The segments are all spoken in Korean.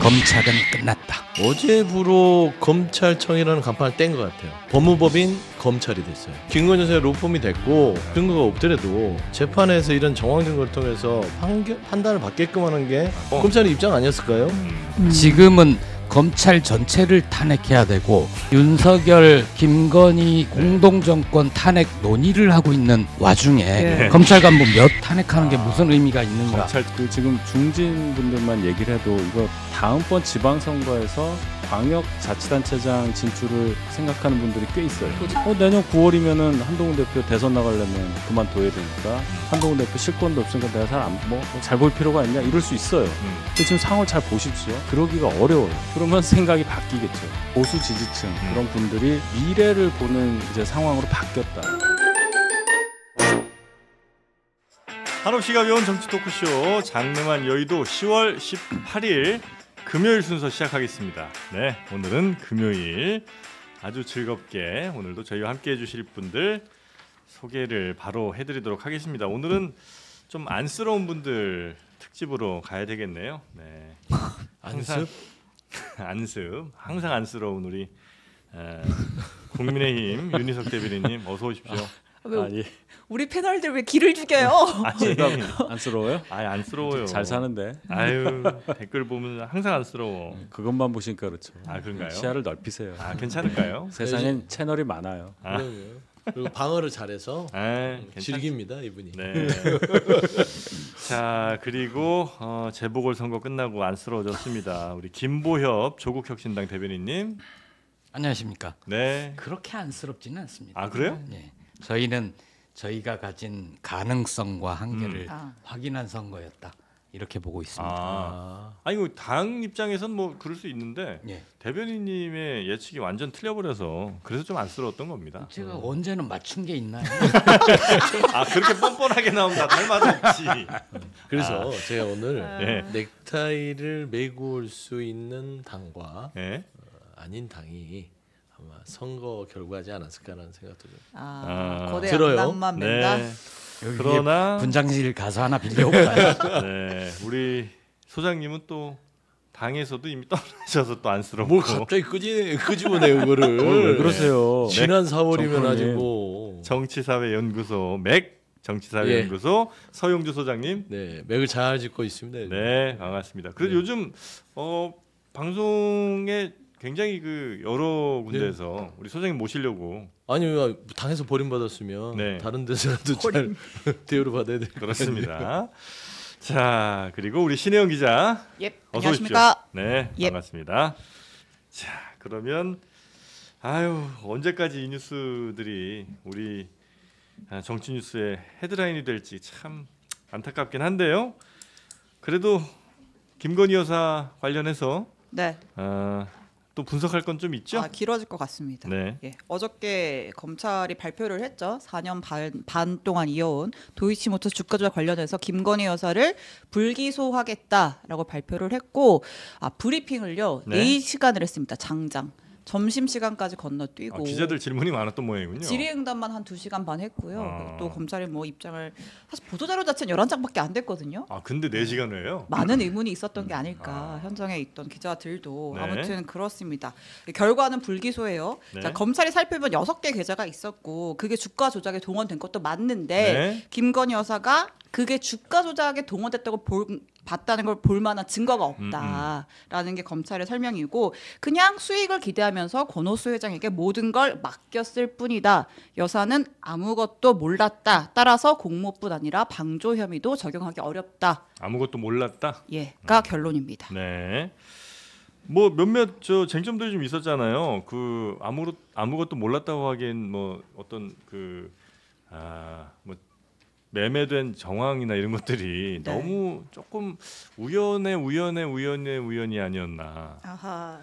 검찰은 끝났다. 어제부로 검찰청이라는 간판을 뗀 것 같아요. 법무법인 검찰이 됐어요. 김건희 여사의 로펌이 됐고 근거가 없더라도 재판에서 이런 정황 증거를 통해서 판단을 받게끔 하는 게 검찰의 입장 아니었을까요? 지금은 검찰 전체를 탄핵해야 되고 윤석열, 김건희 공동정권 탄핵 논의를 하고 있는 와중에 검찰 간부 몇 탄핵하는 게 무슨 의미가 있는가? 검찰 지금 중진 분들만 얘기를 해도 이거 다음번 지방선거에서 광역자치단체장 진출을 생각하는 분들이 꽤 있어요. 내년 9월이면은 한동훈 대표 대선 나가려면 그만둬야 되니까 한동훈 대표 실권도 없으니까 내가 잘 볼 필요가 있냐 이럴 수 있어요. 근데 지금 상황을 잘 보십시오. 그러기가 어려워요. 그러면 생각이 바뀌겠죠. 보수 지지층 그런 분들이 미래를 보는 이제 상황으로 바뀌었다. 한없이 가벼운 정치 토크쇼 장르만 여의도 10월 18일 금요일 순서 시작하겠습니다. 네, 오늘은 금요일 아주 즐겁게 오늘도 저희와 함께 해주실 분들 소개를 바로 해드리도록 하겠습니다. 오늘은 좀 안쓰러운 분들 특집으로 가야 되겠네요. 네, 항상 안쓰러운 우리 국민의힘 윤희석 대변인님 어서 오십시오. 우리 패널들 왜 기를 죽여요? 제가 안쓰러워요? 안쓰러워요. 잘 사는데. 아유 댓글 보면 항상 안쓰러워. 그것만 보시니까 그렇죠. 그런가요? 시야를 넓히세요. 괜찮을까요? 세상엔 채널이 많아요. 그리고 방어를 잘해서 즐깁니다 이분이. 네. 자 그리고 재보궐선거 끝나고 안쓰러워졌습니다. 우리 김보협 조국혁신당 대변인님. 안녕하십니까? 네. 그렇게 안쓰럽지는 않습니다. 그래요? 네. 저희는 저희가 가진 가능성과 한계를 확인한 선거였다. 이렇게 보고 있습니다. 이거 당 입장에선 뭐 그럴 수 있는데 예. 대변인님의 예측이 완전 틀려버려서 그래서 좀 안쓰러웠던 겁니다. 제가 언제는 맞춘 게 있나요? 그렇게 뻔뻔하게 나오면 다 닮아졌지. 그래서 제가 오늘 넥타이를 메고 올 수 있는 당과 아닌 당이 아마 선거 결과지 않았을까라는 생각도 좀 거대 들어요. 양당만 맨다. 네. 그러나 분장실 가서 하나 빌려올까요? 네, 우리 소장님은 또 당에서도 이미 떠나셔서 또 안쓰럽고. 뭘 갑자기 끄집어내요 그거를. 왜 그러세요? 지난 4월이면 아직 뭐 정치사회연구소 맥 정치사회연구소 서용주 소장님. 네, 맥을 잘 짚고 있습니다. 네, 반갑습니다. 그래도 요즘 방송에 굉장히 여러 군데에서 우리 소장님 모시려고. 아니 당에서 버림받았으면 다른 데서라도 잘 대우를 받아야 될 것 그렇습니다. 자 그리고 우리 신혜영 기자. 어서 오십시오. 안녕하십니까? 네, 반갑습니다. 자 그러면 언제까지 이 뉴스들이 우리 정치 뉴스의 헤드라인이 될지 참 안타깝긴 한데요. 그래도 김건희 여사 관련해서 또 분석할 건 좀 있죠? 길어질 것 같습니다. 네. 어저께 검찰이 발표를 했죠. 4년 반 동안 이어온 도이치모터스 주가 조작 관련해서 김건희 여사를 불기소하겠다라고 발표를 했고 브리핑을요 4시간을 했습니다. 장장. 점심시간까지 건너뛰고 기자들 질문이 많았던 모양이군요. 질의응답만 한 2시간 반 했고요. 또 검찰이 입장을 사실 보도자료 자체는 11장밖에 안 됐거든요. 근데 4시간을 해요? 많은 의문이 있었던 게 아닐까. 현장에 있던 기자들도. 아무튼 그렇습니다. 결과는 불기소예요. 자, 검찰이 살펴본 6개 계좌가 있었고 그게 주가 조작에 동원된 것도 맞는데 김건희 여사가 그게 주가 조작에 동원됐다고 봤다는 걸 볼 만한 증거가 없다라는 게 검찰의 설명이고 그냥 수익을 기대하면서 권오수 회장에게 모든 걸 맡겼을 뿐이다. 여사는 아무것도 몰랐다. 따라서 공모뿐 아니라 방조 혐의도 적용하기 어렵다. 아무것도 몰랐다? 가 결론입니다. 네. 몇몇 쟁점들이 좀 있었잖아요. 아무것도 몰랐다고 하기엔 어떤 매매된 정황이나 이런 것들이 너무 조금 우연이 아니었나.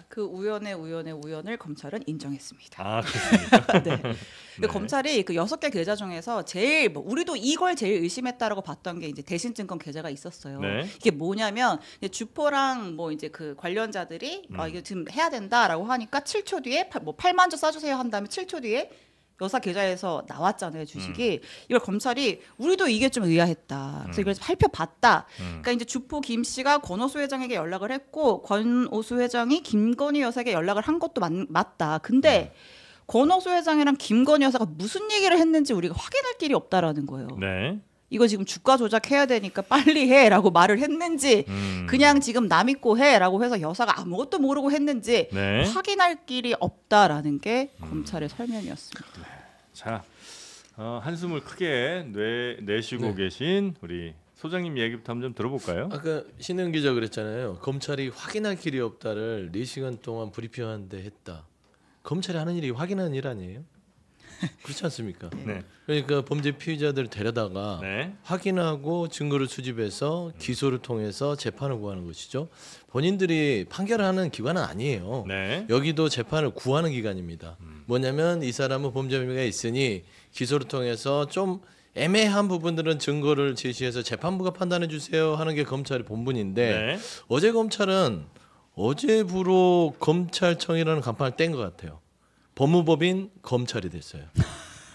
그 우연을 검찰은 인정했습니다. 그렇습니까? 네. 검찰이 그 6개 계좌 중에서 제일 우리도 이걸 제일 의심했다라고 봤던 게 이제 대신증권 계좌가 있었어요. 이게 뭐냐면 주포랑 이제 그 관련자들이 이게 지금 해야 된다라고 하니까 7초 뒤에 8만 주 써주세요 한 다음에 7초 뒤에 여사 계좌에서 나왔잖아요, 주식이. 이걸 검찰이 우리도 이게 좀 의아했다. 그래서 이걸 살펴봤다. 그러니까 이제 주포 김 씨가 권오수 회장에게 연락을 했고 권오수 회장이 김건희 여사에게 연락을 한 것도 맞다. 근데 권오수 회장이랑 김건희 여사가 무슨 얘기를 했는지 우리가 확인할 길이 없다라는 거예요. 네. 이거 지금 주가 조작해야 되니까 빨리 해라고 말을 했는지 그냥 지금 남 믿고 해라고 해서 여사가 아무것도 모르고 했는지 네. 확인할 길이 없다라는 게 검찰의 설명이었습니다. 자, 한숨을 크게 내쉬고 계신 우리 소장님 얘기부터 한번 좀 들어볼까요? 아까 신은 기자 그랬잖아요. 검찰이 확인할 길이 없다를 4시간 동안 브리핑하는데 했다. 검찰이 하는 일이 확인하는 일 아니에요? 그렇지 않습니까? 네. 그러니까 범죄 피의자들을 데려다가 네. 확인하고 증거를 수집해서 기소를 통해서 재판을 구하는 것이죠. 본인들이 판결을 하는 기관은 아니에요. 네. 여기도 재판을 구하는 기관입니다. 뭐냐면 이 사람은 범죄 혐의가 있으니 기소를 통해서 좀 애매한 부분들은 증거를 제시해서 재판부가 판단해 주세요 하는 게 검찰의 본분인데 네. 어제 검찰은 어제부로 검찰청이라는 간판을 뗀 것 같아요. 법무법인 검찰이 됐어요.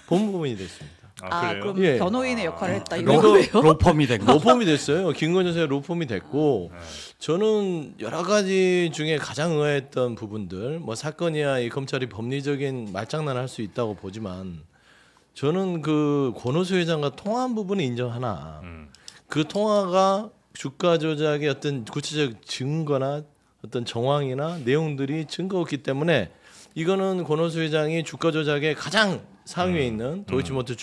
법무법인이 됐습니다. 그래요? 그럼 예. 변호인의 역할을 했다 그래서 이거예요? 로펌이 된 거. 로펌이 됐어요. 김건희 여사의 로펌이 됐고 저는 여러 가지 중에 가장 의아했던 부분들 뭐 사건이야 이 검찰이 법리적인 말장난을 할 수 있다고 보지만 저는 그 권오수 회장과 통화한 부분은 인정하나 그 통화가 주가 조작의 어떤 구체적 증거나 어떤 정황이나 내용들이 증거 없기 때문에 이거는 권오수 회장이 주가 조작의 가장 상위에 있는 도이치모터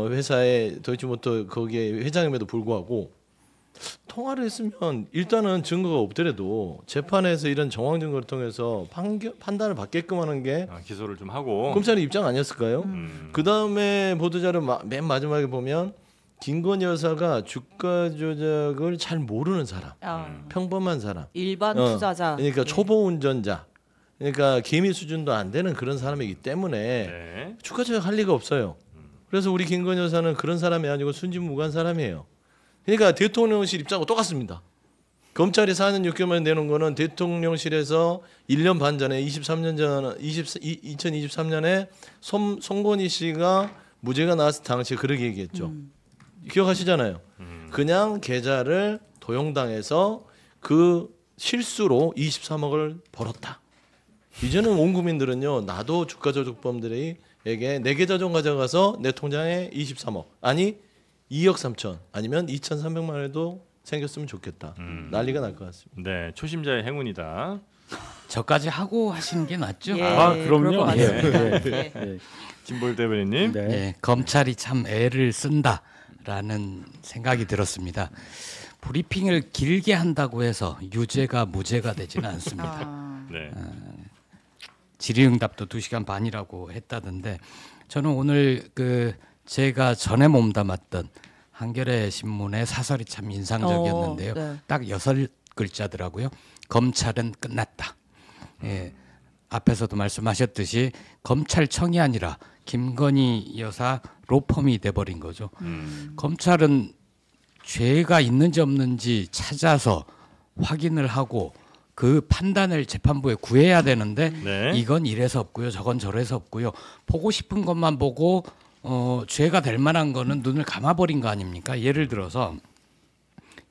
회사의 도이치모터 거기에 회장임에도 불구하고 통화를 했으면 일단은 증거가 없더라도 재판에서 이런 정황 증거를 통해서 판단을 받게끔 하는 게 기소를 좀 하고 검찰의 입장 아니었을까요? 그 다음에 보도자료 맨 마지막에 보면 김건희 여사가 주가 조작을 잘 모르는 사람, 평범한 사람, 일반 투자자. 그러니까 초보 운전자. 그러니까 개미 수준도 안 되는 그런 사람이기 때문에 네. 주가 조작할 리가 없어요. 그래서 우리 김건희 여사는 그런 사람이 아니고 순진무구한 사람이에요. 그러니까 대통령실 입장하고 똑같습니다. 검찰이 4년 6개월 만에 내놓은 거는 대통령실에서 1년 반 전에 2023년에 송건희 씨가 무죄가 나왔을 당시에 그렇게 얘기했죠. 기억하시잖아요. 그냥 계좌를 도용당해서 그 실수로 23억을 벌었다. 이제는 온 국민들은요. 나도 주가 조작범들에게 내 계좌 좀 가져가서 내 통장에 23억 아니 2억 3천 아니면 2,300만 원에도 생겼으면 좋겠다. 난리가 날 것 같습니다. 네, 초심자의 행운이다. 저까지 하고 하시는 게 낫죠. 예, 그럼요. 그럴 것 같습니다. 예. 예. 김보일 대변인님. 네. 예, 검찰이 참 애를 쓴다라는 생각이 들었습니다. 브리핑을 길게 한다고 해서 유죄가 무죄가 되지는 않습니다. 네. 질의응답도 2시간 반이라고 했다던데 저는 오늘 제가 전에 몸담았던 한겨레 신문의 사설이 참 인상적이었는데요. 네. 딱 6글자더라고요. 검찰은 끝났다. 예, 앞에서도 말씀하셨듯이 검찰청이 아니라 김건희 여사 로펌이 돼버린 거죠. 검찰은 죄가 있는지 없는지 찾아서 확인을 하고 그 판단을 재판부에 구해야 되는데 네. 이건 이래서 없고요, 저건 저래서 없고요. 보고 싶은 것만 보고 죄가 될 만한 거는 눈을 감아버린 거 아닙니까? 예를 들어서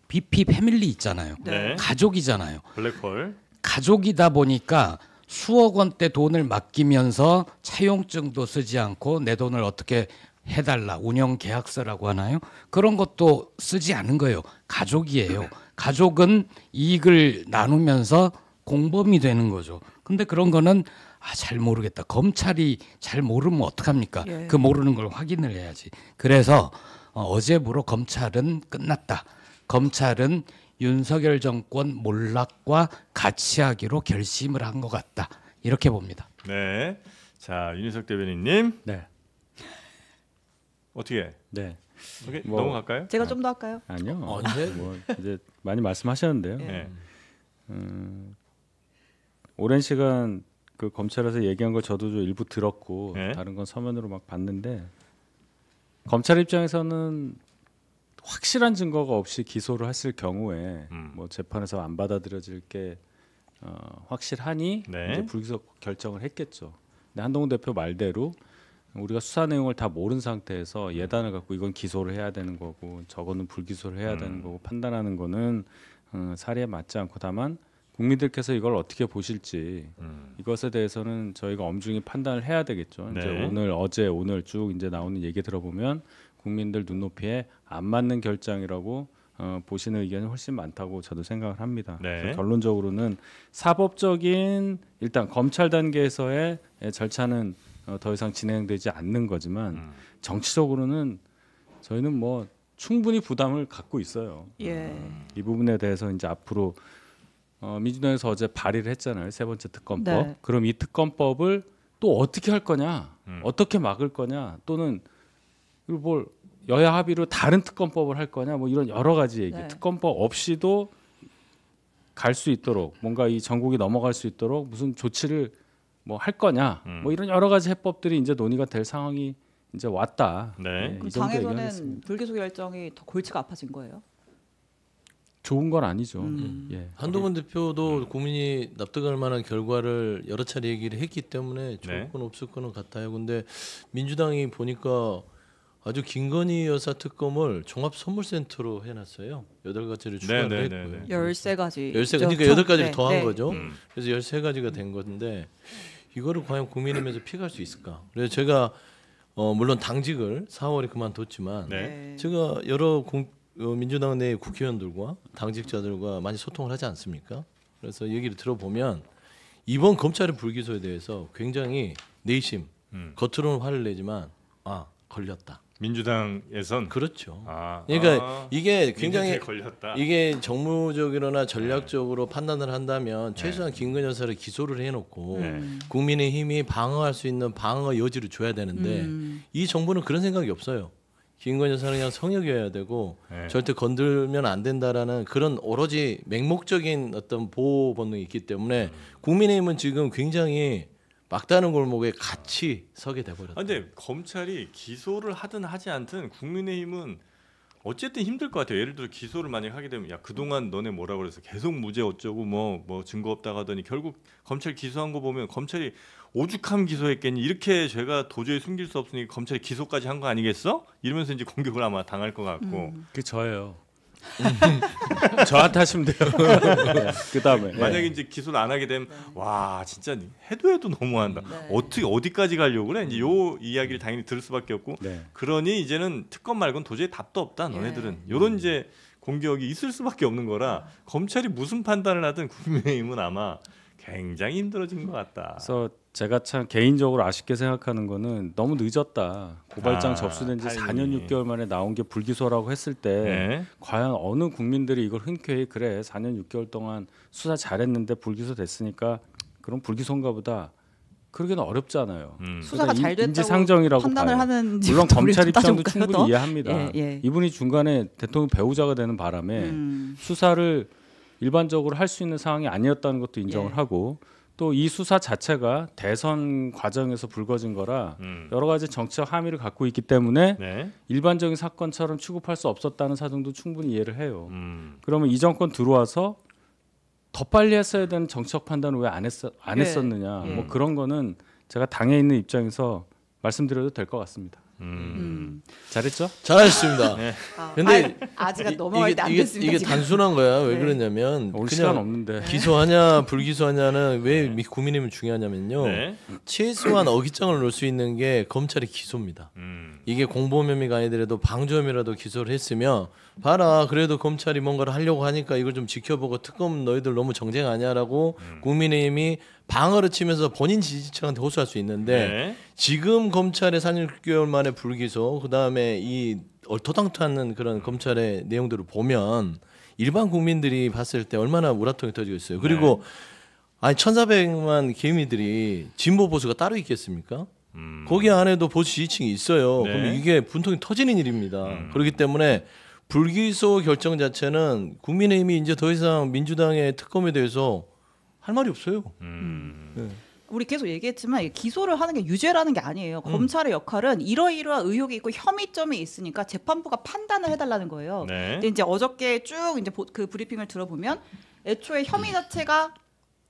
BP 패밀리 있잖아요. 네. 가족이잖아요. 블랙홀. 가족이다 보니까 수억 원대 돈을 맡기면서 차용증도 쓰지 않고 내 돈을 어떻게 해달라 운영 계약서라고 하나요? 그런 것도 쓰지 않은 거예요. 가족이에요. 가족은 이익을 나누면서 공범이 되는 거죠. 근데 그런 거는 잘 모르겠다. 검찰이 잘 모르면 어떡합니까? 예. 그 모르는 걸 확인을 해야지. 그래서 어제부로 검찰은 끝났다. 검찰은 윤석열 정권 몰락과 같이 하기로 결심을 한 것 같다. 이렇게 봅니다. 네. 자, 윤희석 대변인님. 네. 어떻게? 네. 오케이, 뭐- 넘어갈까요? 제가 좀 더 할까요? 아니요. 언제? 뭐 이제 많이 말씀하셨는데요. 네. 오랜 시간 그 검찰에서 얘기한 걸 저도 좀 일부 들었고 네. 다른 건 서면으로 막 봤는데 검찰 입장에서는 확실한 증거가 없이 기소를 했을 경우에 뭐 재판에서 안 받아들여질 게 확실하니 네. 이제 불기소 결정을 했겠죠. 근데 한동훈 대표 말대로 우리가 수사 내용을 다 모른 상태에서 예단을 갖고 이건 기소를 해야 되는 거고 저거는 불기소를 해야 되는 거고 판단하는 거는 사리에 맞지 않고 다만 국민들께서 이걸 어떻게 보실지 이것에 대해서는 저희가 엄중히 판단을 해야 되겠죠. 네. 이제 오늘 쭉 이제 나오는 얘기 들어보면 국민들 눈높이에 안 맞는 결정이라고 보시는 의견이 훨씬 많다고 저도 생각을 합니다. 네. 그래서 결론적으로는 사법적인 일단 검찰 단계에서의 절차는 더 이상 진행되지 않는 거지만 정치적으로는 저희는 뭐 충분히 부담을 갖고 있어요. 예. 이 부분에 대해서 이제 앞으로 민주당에서 어제 발의를 했잖아요. 세 번째 특검법. 네. 그럼 이 특검법을 또 어떻게 할 거냐, 어떻게 막을 거냐, 또는 그리고 뭘 여야 합의로 다른 특검법을 할 거냐, 뭐 이런 여러 가지 얘기. 네. 특검법 없이도 갈 수 있도록 뭔가 이 전국이 넘어갈 수 있도록 무슨 조치를 뭐 할 거냐, 뭐 이런 여러 가지 해법들이 이제 논의가 될 상황이 이제 왔다. 네. 그럼 이 정도 당에서는 얘기하겠습니다. 불기소 결정이 더 골치가 아파진 거예요? 좋은 건 아니죠. 예. 한동훈 대표도 국민이 납득할 만한 결과를 여러 차례 얘기를 했기 때문에 좋을 네. 건 없을 거는 같아요. 근데 민주당이 보니까 아주 김건희 여사 특검을 종합 선물센터로 해놨어요. 8가지를 추가를 네, 네, 했고요. 네. 13가지. 13, 그러니까 8가지를 네, 더한 네. 거죠. 그래서 13가지가 된 건데 이거를 과연 국민의힘에서 피할 수 있을까? 그래서 제가 물론 당직을 4월에 그만뒀지만 네. 제가 여러 민주당 내 국회의원들과 당직자들과 많이 소통을 하지 않습니까? 그래서 얘기를 들어보면 이번 검찰의 불기소에 대해서 굉장히 내심 겉으로는 화를 내지만 걸렸다. 민주당에선 그렇죠. 아, 그러니까 이게 굉장히 민주당에 걸렸다. 이게 정무적으로나 전략적으로 판단을 한다면 최소한 김건희 여사를 기소를 해놓고 국민의힘이 방어할 수 있는 방어 여지를 줘야 되는데 이 정부는 그런 생각이 없어요. 김건희 여사는 그냥 성역이어야 되고 절대 건들면 안 된다라는 그런 오로지 맹목적인 어떤 보호 본능이 있기 때문에 국민의힘은 지금 굉장히 막다른 골목에 같이 서게 돼버렸다. 근데 검찰이 기소를 하든 하지 않든 국민의힘은 어쨌든 힘들 것 같아요. 예를 들어 기소를 만약 하게 되면 야 그동안 너네 뭐라 그래서 계속 무죄 어쩌고 뭐 증거 없다고 하더니 결국 검찰 기소한 거 보면 검찰이 오죽하면 기소했겠니 이렇게 죄가 도저히 숨길 수 없으니 검찰이 기소까지 한 거 아니겠어? 이러면서 이제 공격을 아마 당할 것 같고 그게 저예요. 저한테 하시면 돼요. 그 다음에 만약에 이제 기소를 안 하게 되면 와 진짜 해도 너무한다. 네. 어떻게 어디까지 가려고 그래? 이제 요 이야기를 당연히 들을 수밖에 없고 네. 그러니 이제는 특검 말고는 도저히 답도 없다. 너네들은 요런 이제 공격이 있을 수밖에 없는 거라 검찰이 무슨 판단을 하든 국민의힘은 아마 굉장히 힘들어진 것 같다. 그래서 제가 참 개인적으로 아쉽게 생각하는 거는 너무 늦었다. 고발장 접수된 지 타이밍이. 4년 6개월 만에 나온 게 불기소라고 했을 때 네. 과연 어느 국민들이 이걸 흔쾌히 그래 4년 6개월 동안 수사 잘했는데 불기소 됐으니까 그럼 불기소인가 보다. 그러기는 어렵잖아요. 수사가 잘 됐다고 인지상정이라고 판단을 봐요. 하는 물론 검찰 입장도 따져볼까요, 충분히 더? 이해합니다. 예. 이분이 중간에 대통령 배우자가 되는 바람에 수사를 일반적으로 할 수 있는 상황이 아니었다는 것도 인정을 예. 하고 또 이 수사 자체가 대선 과정에서 불거진 거라 여러 가지 정치적 함의를 갖고 있기 때문에 네. 일반적인 사건처럼 취급할 수 없었다는 사정도 충분히 이해를 해요. 그러면 이 정권 들어와서 더 빨리 했어야 되는 정치적 판단을 왜 안 예. 했었느냐. 예. 뭐 그런 거는 제가 당에 있는 입장에서 말씀드려도 될 것 같습니다. 잘했죠? 잘하셨습니다. 네. 근데 아직 넘어갈 때 안 됐습니다. 이게 지금. 단순한 거야. 왜 네. 그러냐면 올 시간 그냥 없는데. 기소하냐 불기소하냐는 왜 국민의힘은 중요하냐면요. 네. 최소한 어깃장을 놓을 수 있는 게 검찰의 기소입니다. 이게 공범 혐의가 아니더라도 방조 혐의라도 기소를 했으면 봐라 그래도 검찰이 뭔가를 하려고 하니까 이걸 좀 지켜보고 특검 너희들 너무 정쟁 아니야라고 국민의힘이 방어를 치면서 본인 지지층한테 호소할 수 있는데 네. 지금 검찰의 4년 6개월 만에 불기소 그다음에 이 얼토당토하는 그런 검찰의 내용들을 보면 일반 국민들이 봤을 때 얼마나 우라통이 터지겠어요. 그리고 아니 1,400만 개미들이 진보 보수가 따로 있겠습니까? 거기 안에도 보수 지지층이 있어요. 네. 그럼 이게 분통이 터지는 일입니다. 그렇기 때문에 불기소 결정 자체는 국민의힘이 이제 더 이상 민주당의 특검에 대해서 할 말이 없어요. 네. 우리 계속 얘기했지만 기소를 하는 게 유죄라는 게 아니에요. 검찰의 역할은 이러이러한 의혹이 있고 혐의점이 있으니까 재판부가 판단을 해달라는 거예요. 네. 근데 이제 어저께 쭉 이제 그 브리핑을 들어보면 애초에 혐의 자체가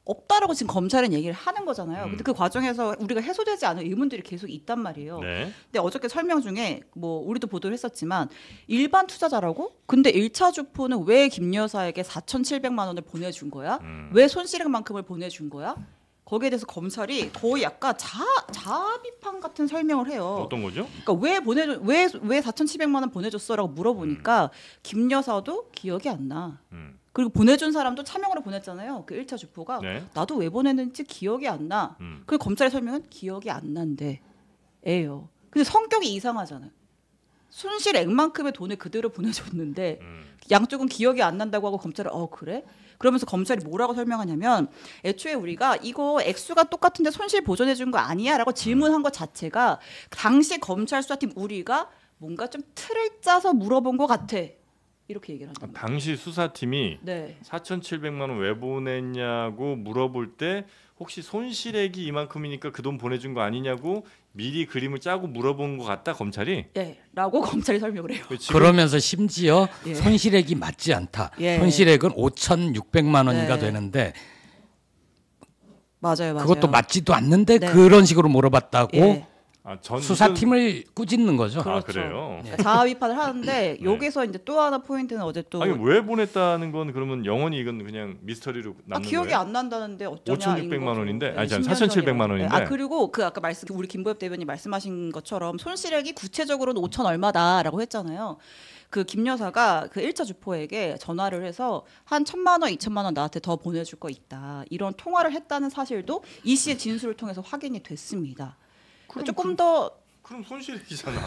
없다라고 지금 검찰은 얘기를 하는 거잖아요. 근데 그 과정에서 우리가 해소되지 않은 의문들이 계속 있단 말이에요. 네. 근데 어저께 설명 중에 뭐 우리도 보도를 했었지만 일반 투자자라고? 근데 1차 주포는 왜 김 여사에게 4,700만 원을 보내준 거야? 왜 손실액만큼을 보내준 거야? 거기에 대해서 검찰이 거의 약간 자아 비판 같은 설명을 해요. 어떤 거죠? 그러니까 왜 4,700만 원 보내줬어라고 물어보니까 김 여사도 기억이 안 나. 그리고 보내준 사람도 차명으로 보냈잖아요. 그 1차 주포가 네. 나도 왜 보냈는지 기억이 안 나. 그리고 검찰의 설명은 기억이 안 난대. 에요. 근데 성격이 이상하잖아요. 손실액만큼의 돈을 그대로 보내줬는데 양쪽은 기억이 안 난다고 하고 검찰은 그래? 그러면서 검찰이 뭐라고 설명하냐면 애초에 우리가 이거 액수가 똑같은데 손실 보전해 준 거 아니야? 라고 질문한 것 자체가 당시 검찰 수사팀 우리가 뭔가 좀 틀을 짜서 물어본 것 같아. 이렇게 얘기를 한다. 당시 수사팀이 네. 4,700만 원 왜 보냈냐고 물어볼 때 혹시 손실액이 이만큼이니까 그 돈 보내준 거 아니냐고 미리 그림을 짜고 물어본 것 같다 검찰이. 네, 라고 검찰이 설명을 해요. 그러면서 심지어 예. 손실액이 맞지 않다. 예. 손실액은 5,600만 원이가 네. 되는데 맞아요. 그것도 맞지도 않는데 네. 그런 식으로 물어봤다고 예. 수사팀을 꾸짖는 거죠. 아, 그래요. 그러니까 자아 비판을 하는데 여기서 이제 또 하나 포인트는 어제 또 아니 왜 보냈다는 건 그러면 영원히 이건 그냥 미스터리로 남는 기억이 거예요? 안 난다는데 어쩌냐 5,600만 원인데? 아니, 10년 4,700만 원인데? 전이에요. 그리고 그 아까 우리 김보엽 대변인 말씀하신 것처럼 손실액이 구체적으로는 5천 얼마다라고 했잖아요. 그 김 여사가 그 1차 주포에게 전화를 해서 한 1,000만 원, 2,000만 원 나한테 더 보내줄 거 있다. 이런 통화를 했다는 사실도 이 씨의 진술을 통해서 확인이 됐습니다. 조금 더 그럼 손실액이잖아.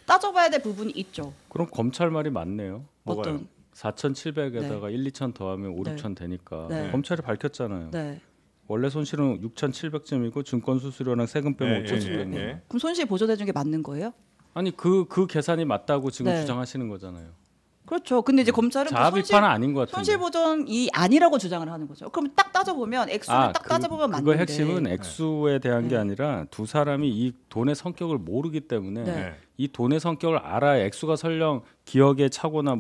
따져봐야 될 부분이 있죠. 그럼 검찰 말이 맞네요. 어떤? 4,700에다가 1, 2천 더하면 5, 네. 6천 되니까 네. 검찰이 밝혔잖아요. 네. 원래 손실은 6,700점이고 증권 수수료랑 세금 빼면 예, 5,700점. 예. 그럼 손실 보전해 준 게 맞는 거예요? 아니 그 계산이 맞다고 지금 네. 주장하시는 거잖아요. 그렇죠. 근데 이제 검찰은 자아 비판은 아닌 것 같은데. 손실 보전이 아니라고 주장을 하는 거죠. 그럼 딱 따져보면 액수를 딱 따져보면 맞는데. 그거 핵심은 액수에 대한 게 아니라 두 사람이 이 돈의 성격을 모르기 때문에 네. 이 돈의 성격을 알아야 액수가 설령 기억의 착오나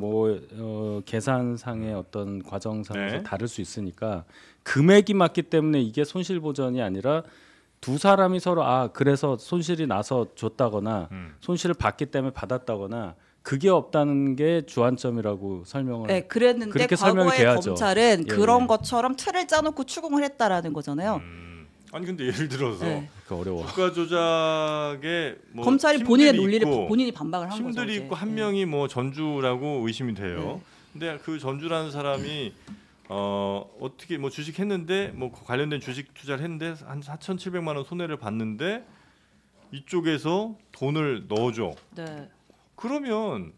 계산상의 어떤 과정상에서 네. 다를 수 있으니까 금액이 맞기 때문에 이게 손실 보전이 아니라 두 사람이 서로 그래서 손실이 나서 줬다거나 손실을 받기 때문에 받았다거나 그게 없다는 게 주안점이라고 설명을. 네, 그랬는데 그렇게 설명이 과거에 돼야죠. 검찰은 예, 그런 예. 것처럼 틀을 짜놓고 추궁을 했다라는 거잖아요. 아니 근데 예를 들어서 네. 그 어려워. 주가 조작에 뭐 검찰이 본인의 힘들이 논리를 있고, 본인이 반박을 한 거죠. 힘들이 어제. 있고 한 명이 뭐 전주라고 의심이 돼요. 근데 그 전주라는 사람이 어떻게 뭐 주식했는데 뭐 관련된 주식 투자를 했는데 한 4,700만 원 손해를 봤는데 이쪽에서 돈을 넣어줘. 네. 그러면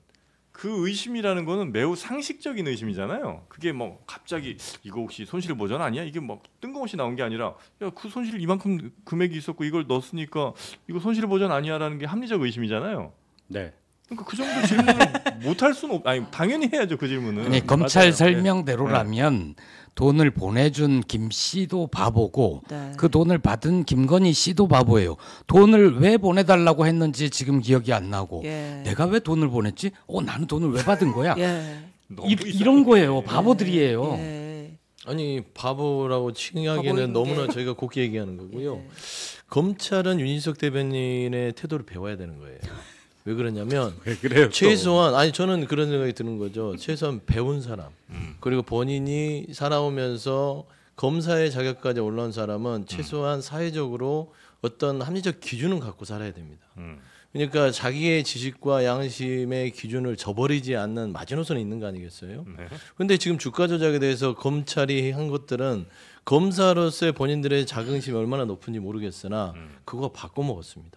그 의심이라는 거는 매우 상식적인 의심이잖아요. 그게 뭐 갑자기 이거 혹시 손실 보전 아니야? 이게 뭐 뜬금없이 나온 게 아니라 야 그 손실 이만큼 금액이 있었고 이걸 넣었으니까 이거 손실 보전 아니야라는 게 합리적 의심이잖아요. 네. 그러니까 그 정도 질문을 못 할 수는 아니 당연히 해야죠 그 질문은. 아니, 검찰 맞아요. 설명대로라면 돈을 보내준 김 씨도 바보고 네. 그 돈을 받은 김건희 씨도 바보예요. 돈을 왜 보내달라고 했는지 지금 기억이 안 나고 예. 내가 왜 돈을 보냈지? 나는 돈을 왜 받은 거야? 예. 너무 이런 거예요. 바보들이에요. 예. 아니 바보라고 칭하기는 바보인 너무나 게. 저희가 곱게 얘기하는 거고요. 예. 검찰은 윤희석 대변인의 태도를 배워야 되는 거예요. 왜 그러냐면 왜 그래요? 최소한 저는 그런 생각이 드는 거죠. 최소한 배운 사람 그리고 본인이 살아오면서 검사의 자격까지 올라온 사람은 최소한 사회적으로 어떤 합리적 기준은 갖고 살아야 됩니다. 그러니까 자기의 지식과 양심의 기준을 저버리지 않는 마지노선에 있는 거 아니겠어요? 그런데 지금 주가 조작에 대해서 검찰이 한 것들은 검사로서의 본인들의 자긍심이 얼마나 높은지 모르겠으나 그거 바꿔먹었습니다.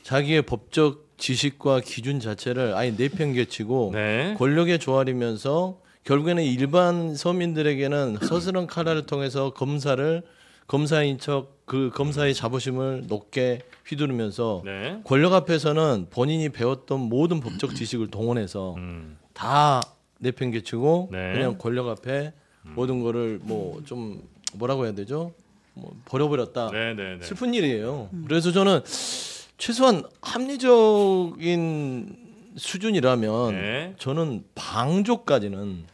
자기의 법적 지식과 기준 자체를 아예 내팽개치고 네. 권력에 조아리면서 결국에는 일반 서민들에게는 서스런 카라를 통해서 검사인 척 그 검사의 자부심을 높게 휘두르면서 네. 권력 앞에서는 본인이 배웠던 모든 법적 지식을 동원해서 다 내팽개치고 네. 그냥 권력 앞에 모든 거를 뭐 좀 뭐라고 해야 되죠? 뭐 버려버렸다. 네. 슬픈 일이에요. 그래서 저는 최소한 합리적인 수준이라면 네. 저는 방조까지는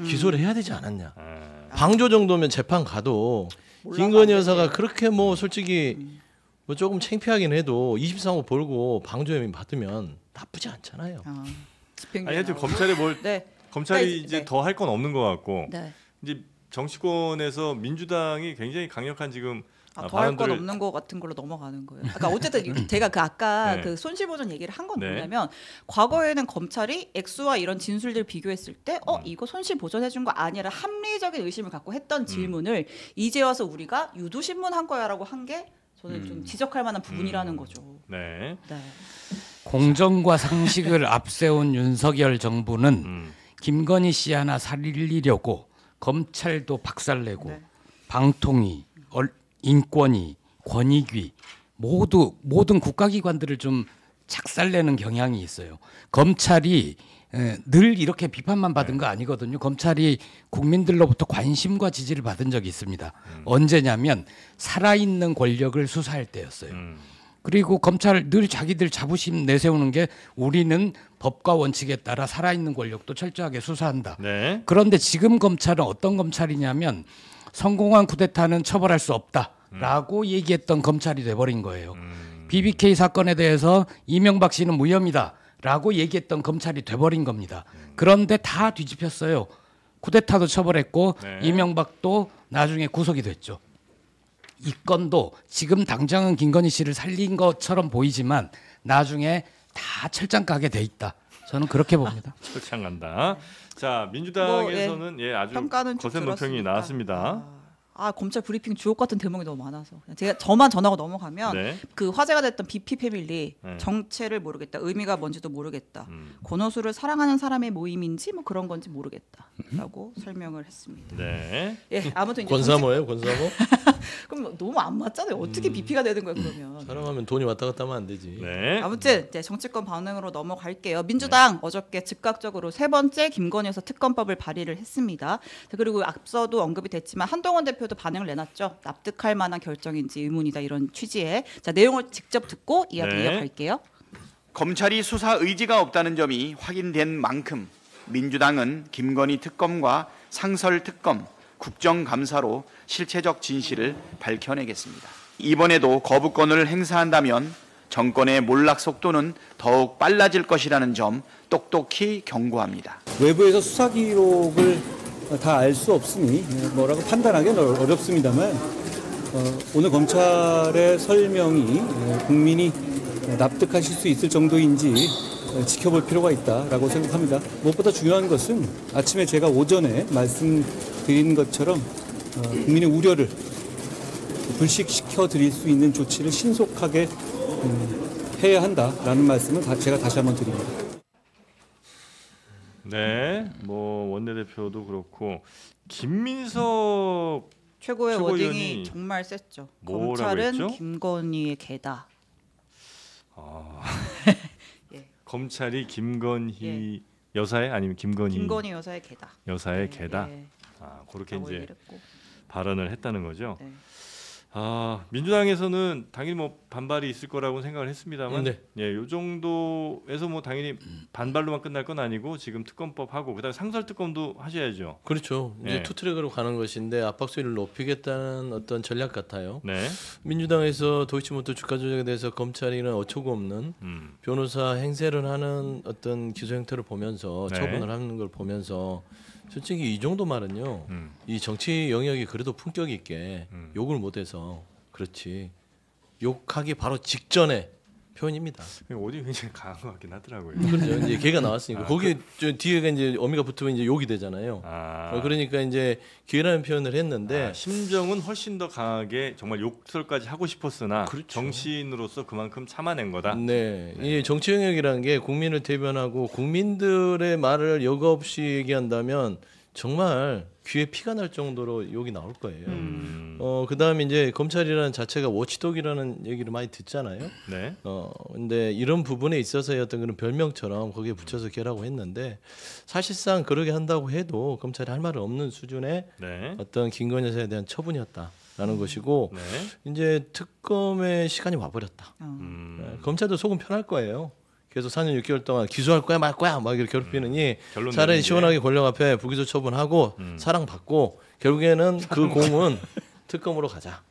기소를 해야 되지 않았냐. 아, 방조 정도면 재판 가도 김건희 여사가 그렇게 뭐 솔직히 뭐 조금 창피하긴 해도 23억 벌고 방조혐의 받으면 나쁘지 않잖아요. 아니 하여튼 검찰이 검찰이 이제 더 할 건 없는 것 같고 이제 정치권에서 민주당이 굉장히 강력한 지금 더 할 건 없는 거 같은 걸로 넘어가는 거예요. 그러니까 어쨌든 제가 아까 그 손실보전 얘기를 한 건 뭐냐면 과거에는 검찰이 액수와 이런 진술들 비교했을 때 이거 손실보전해 준 거 아니라 합리적인 의심을 갖고 했던 질문을 이제 와서 우리가 유도신문 한 거야라고 한 게 저는 좀 지적할 만한 부분이라는 거죠. 네. 공정과 상식을 앞세운 윤석열 정부는 김건희 씨 하나 살리려고 검찰도 박살내고 방통위, 인권위, 권익위 모든 국가기관들을 좀 작살내는 경향이 있어요. 검찰이 늘 이렇게 비판만 받은 거 아니거든요. 검찰이 국민들로부터 관심과 지지를 받은 적이 있습니다. 언제냐면 살아있는 권력을 수사할 때였어요. 그리고 검찰 늘 자기들 자부심 내세우는 게 우리는 법과 원칙에 따라 살아있는 권력도 철저하게 수사한다. 그런데 지금 검찰은 어떤 검찰이냐면 성공한 쿠데타는 처벌할 수 없다라고 얘기했던 검찰이 돼버린 거예요. BBK 사건에 대해서 이명박 씨는 무혐의다라고 얘기했던 검찰이 돼버린 겁니다. 그런데 다 뒤집혔어요. 쿠데타도 처벌했고 이명박도 나중에 구속이 됐죠. 이 건도 지금 당장은 김건희 씨를 살린 것처럼 보이지만 나중에 다 철장 가게 돼 있다. 저는 그렇게 봅니다. 철장 간다. 자, 민주당에서는 아주 거센 논평이 나왔습니다. 검찰 브리핑 주옥 같은 대목이 너무 많아서 저만 전하고 넘어가면 그 화제가 됐던 BP 패밀리 정체를 모르겠다, 의미가 뭔지도 모르겠다, 권오수를 사랑하는 사람의 모임인지 뭐 그런 건지 모르겠다라고 설명을 했습니다. 아무튼 권사모예요, 권사모? 그럼 너무 안 맞잖아요. 어떻게 BP가 되는 거야 그러면? 사랑하면 돈이 왔다 갔다 하면 안 되지. 아무튼 정치권 반응으로 넘어갈게요. 민주당 어저께 즉각적으로 세 번째 김건희 여사 특검법을 발의를 했습니다. 그리고 앞서도 언급이 됐지만 한동훈 대표도 반응을 내놨죠. 납득할 만한 결정인지 의문이다 이런 취지의. 자, 내용을 직접 듣고 이야기 이어갈게요. 검찰이 수사 의지가 없다는 점이 확인된 만큼 민주당은 김건희 특검과 상설 특검, 국정감사로 실체적 진실을 밝혀내겠습니다. 이번에도 거부권을 행사한다면 정권의 몰락 속도는 더욱 빨라질 것이라는 점 똑똑히 경고합니다. 외부에서 수사 기록을 다 알 수 없으니 뭐라고 판단하기는 어렵습니다만 오늘 검찰의 설명이 국민이 납득하실 수 있을 정도인지 지켜볼 필요가 있다라고 생각합니다. 무엇보다 중요한 것은 아침에 제가 오전에 말씀드린 것처럼 국민의 우려를 불식시켜 드릴 수 있는 조치를 신속하게 해야 한다라는 말씀을 제가 다시 한번 드립니다. 뭐 원내대표도 그렇고 김민석 최고의 워딩이 정말 셌죠. 검찰은 했죠? 김건희의 개다. 검찰이 김건희 여사의 아니면 김건희 여사의 개다. 여사의 개다. 그렇게 이제 발언을 했다는 거죠. 민주당에서는 당연히 뭐 반발이 있을 거라고 생각을 했습니다만, 요 정도에서 뭐 당연히 반발로만 끝날 건 아니고 지금 특검법 하고 그다음에 상설 특검도 하셔야죠. 그렇죠. 이제 투트랙으로 가는 것인데 압박수위를 높이겠다는 어떤 전략 같아요. 민주당에서 도이치모터 주가 조작에 대해서 검찰이는 어처구 없는 변호사 행세를 하는 어떤 기소 형태를 보면서 처분을 하는 걸 보면서. 솔직히 이 정도 말은요. 이 정치 영역이 그래도 품격 있게 욕을 못해서 그렇지. 욕하기 바로 직전에 표현입니다. 어디 굉장히 강한 것 같긴 하더라고요. 그렇죠. 이제 개가 나왔으니까 거기 뒤에가 이제 어미가 붙으면 이제 욕이 되잖아요. 그러니까 이제 개라는 표현을 했는데 심정은 훨씬 더 강하게 정말 욕설까지 하고 싶었으나 정치인으로서 그만큼 참아낸 거다. 이 정치 영역이라는 게 국민을 대변하고 국민들의 말을 여과 없이 얘기한다면 정말 귀에 피가 날 정도로 욕이 나올 거예요. 그다음에 이제 검찰이라는 자체가 워치독이라는 얘기를 많이 듣잖아요. 근데 이런 부분에 있어서의 어떤 그런 별명처럼 거기에 붙여서 개라고 했는데 사실상 그러게 한다고 해도 검찰이 할 말은 없는 수준의 어떤 김건희 여사에 대한 처분이었다라는 것이고 이제 특검의 시간이 와버렸다. 검찰도 속은 편할 거예요. 계속 4년 6개월 동안 기소할 거야 말 거야 막 이렇게 괴롭히느니 차라리 시원하게 권력 앞에 불기소 처분하고 사랑받고 결국에는 그 공은 특검으로 가자.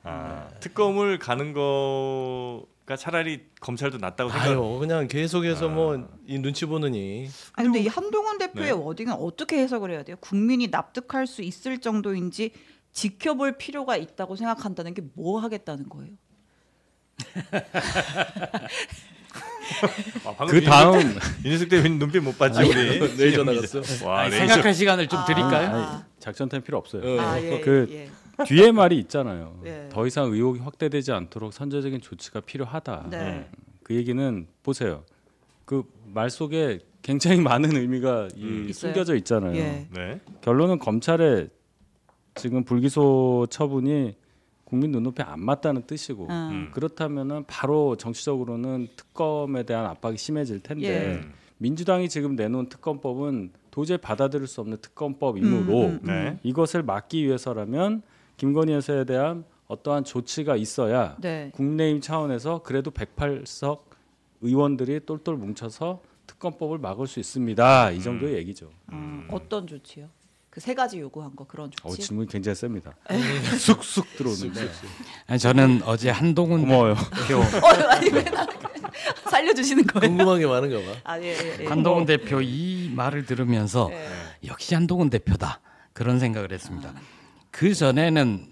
특검을 가는 거가 차라리 검찰도 낫다고 생각해요. 아유, 그냥 계속해서 뭐 이 눈치 보느니. 아니 근데 이 한동훈 대표의 워딩은 어떻게 해석을 해야 돼요? 국민이 납득할 수 있을 정도인지 지켜볼 필요가 있다고 생각한다는 게 뭐 하겠다는 거예요? 그 다음 윤희숙 대표님 눈빛 못 봤지 우리. 내일 전화 갔어. 와, 생각할 시간을 좀 드릴까요? 작전 타임 필요 없어요. 뒤에 말이 있잖아요. 더 이상 의혹이 확대되지 않도록 선제적인 조치가 필요하다. 그 얘기는 보세요. 그 말 속에 굉장히 많은 의미가 숨겨져 있잖아요. 결론은 검찰의 지금 불기소 처분이 국민 눈높이에 안 맞다는 뜻이고 그렇다면은 바로 정치적으로는 특검에 대한 압박이 심해질 텐데 민주당이 지금 내놓은 특검법은 도저히 받아들일 수 없는 특검법이므로 이것을 막기 위해서라면 김건희 여사에 대한 어떠한 조치가 있어야 국민의힘 차원에서 그래도 108석 의원들이 똘똘 뭉쳐서 특검법을 막을 수 있습니다. 이 정도의 얘기죠. 어떤 조치요? 그 세 가지 요구한 거 그런 조치. 질문이 굉장히 셉니다. 쑥쑥 들어오는데. 아니, 저는 어제 한동훈 고마워요. 아니 왜 살려주시는 거예요? 궁금한 게 많은가 봐. 한동훈 대표 이 말을 들으면서 역시 한동훈 대표다 그런 생각을 했습니다. 그 전에는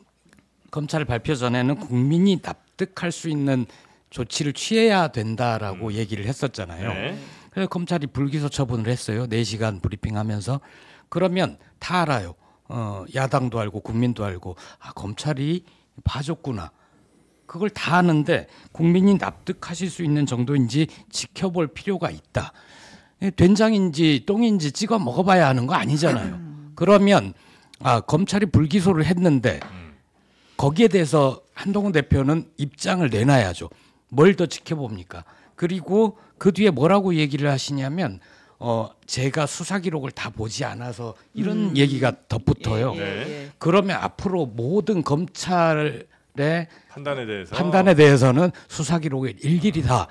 검찰 발표 전에는 국민이 납득할 수 있는 조치를 취해야 된다라고 얘기를 했었잖아요. 그래서 검찰이 불기소 처분을 했어요. 4시간 브리핑하면서. 그러면 다 알아요. 야당도 알고 국민도 알고 검찰이 봐줬구나. 그걸 다 아는데 국민이 납득하실 수 있는 정도인지 지켜볼 필요가 있다. 된장인지 똥인지 찍어 먹어봐야 하는 거 아니잖아요. 그러면 검찰이 불기소를 했는데 거기에 대해서 한동훈 대표는 입장을 내놔야죠. 뭘 더 지켜봅니까? 그리고 그 뒤에 뭐라고 얘기를 하시냐면 제가 수사 기록을 다 보지 않아서 이런 얘기가 덧붙어요. 그러면 앞으로 모든 검찰의 판단에 대해서는 수사 기록을 일일이 다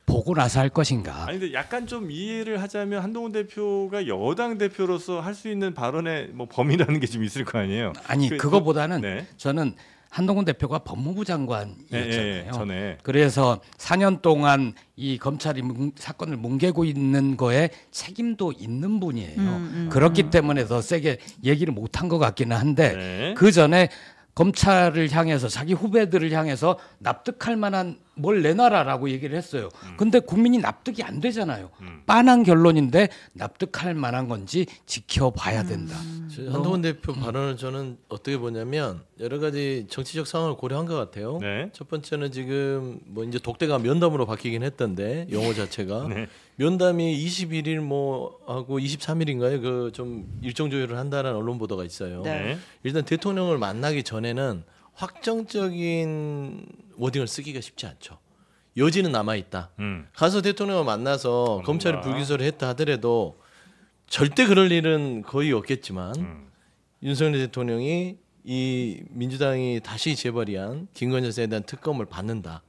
보고 나서 할 것인가? 아니 근데 약간 좀 이해를 하자면 한동훈 대표가 여당 대표로서 할 수 있는 발언의 뭐 범위라는 게 좀 있을 거 아니에요. 아니 그거보다는 저는 한동훈 대표가 법무부 장관이었잖아요. 전에. 그래서 4년 동안 이 검찰이 사건을 뭉개고 있는 거에 책임도 있는 분이에요. 그렇기 때문에 더 세게 얘기를 못한 것 같기는 한데 그 전에 검찰을 향해서 자기 후배들을 향해서 납득할 만한 뭘 내놔라라고 얘기를 했어요. 근데 국민이 납득이 안 되잖아요. 빤한 결론인데 납득할 만한 건지 지켜봐야 된다. 한동훈 대표 발언을 저는 어떻게 보냐면 여러 가지 정치적 상황을 고려한 것 같아요. 첫 번째는 지금 뭐 이제 독대가 면담으로 바뀌긴 했던데 용어 자체가 면담이 21일 뭐 하고 23일인가요? 그 좀 일정 조율을 한다는 언론 보도가 있어요. 일단 대통령을 만나기 전에는 확정적인 워딩을 쓰기가 쉽지 않죠. 여지는 남아 있다. 가서 대통령을 만나서 검찰이 불기소를 했다 하더라도 절대 그럴 일은 거의 없겠지만 윤석열 대통령이 이 민주당이 다시 재발의한 김건희 여사에 대한 특검을 받는다.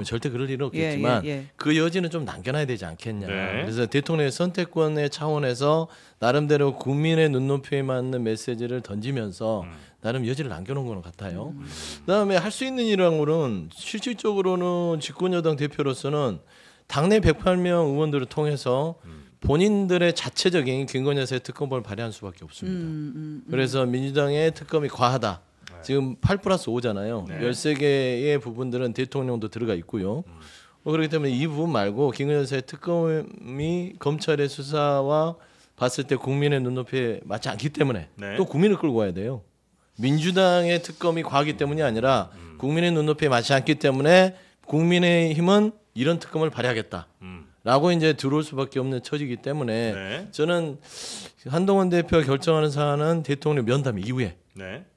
절대 그럴 일은 없겠지만 그 여지는 좀 남겨놔야 되지 않겠냐. 그래서 대통령의 선택권의 차원에서 나름대로 국민의 눈높이에 맞는 메시지를 던지면서 나름 여지를 남겨놓은 것 같아요. 그다음에 할 수 있는 일이랑으로는 실질적으로는 집권여당 대표로서는 당내 108명 의원들을 통해서 본인들의 자체적인 김건희 여사의 특검법을 발의할 수밖에 없습니다. 그래서 민주당의 특검이 과하다. 지금 8+5잖아요. 13개의 부분들은 대통령도 들어가 있고요. 그렇기 때문에 이 부분 말고 김건희 여사의 특검이 검찰의 수사와 봤을 때 국민의 눈높이에 맞지 않기 때문에 또 국민을 끌고 와야 돼요. 민주당의 특검이 과하기 때문이 아니라 국민의 눈높이에 맞지 않기 때문에 국민의힘은 이런 특검을 발의하겠다. 라고 이제 들어올 수밖에 없는 처지이기 때문에 저는 한동훈 대표가 결정하는 사안은 대통령 면담 이후에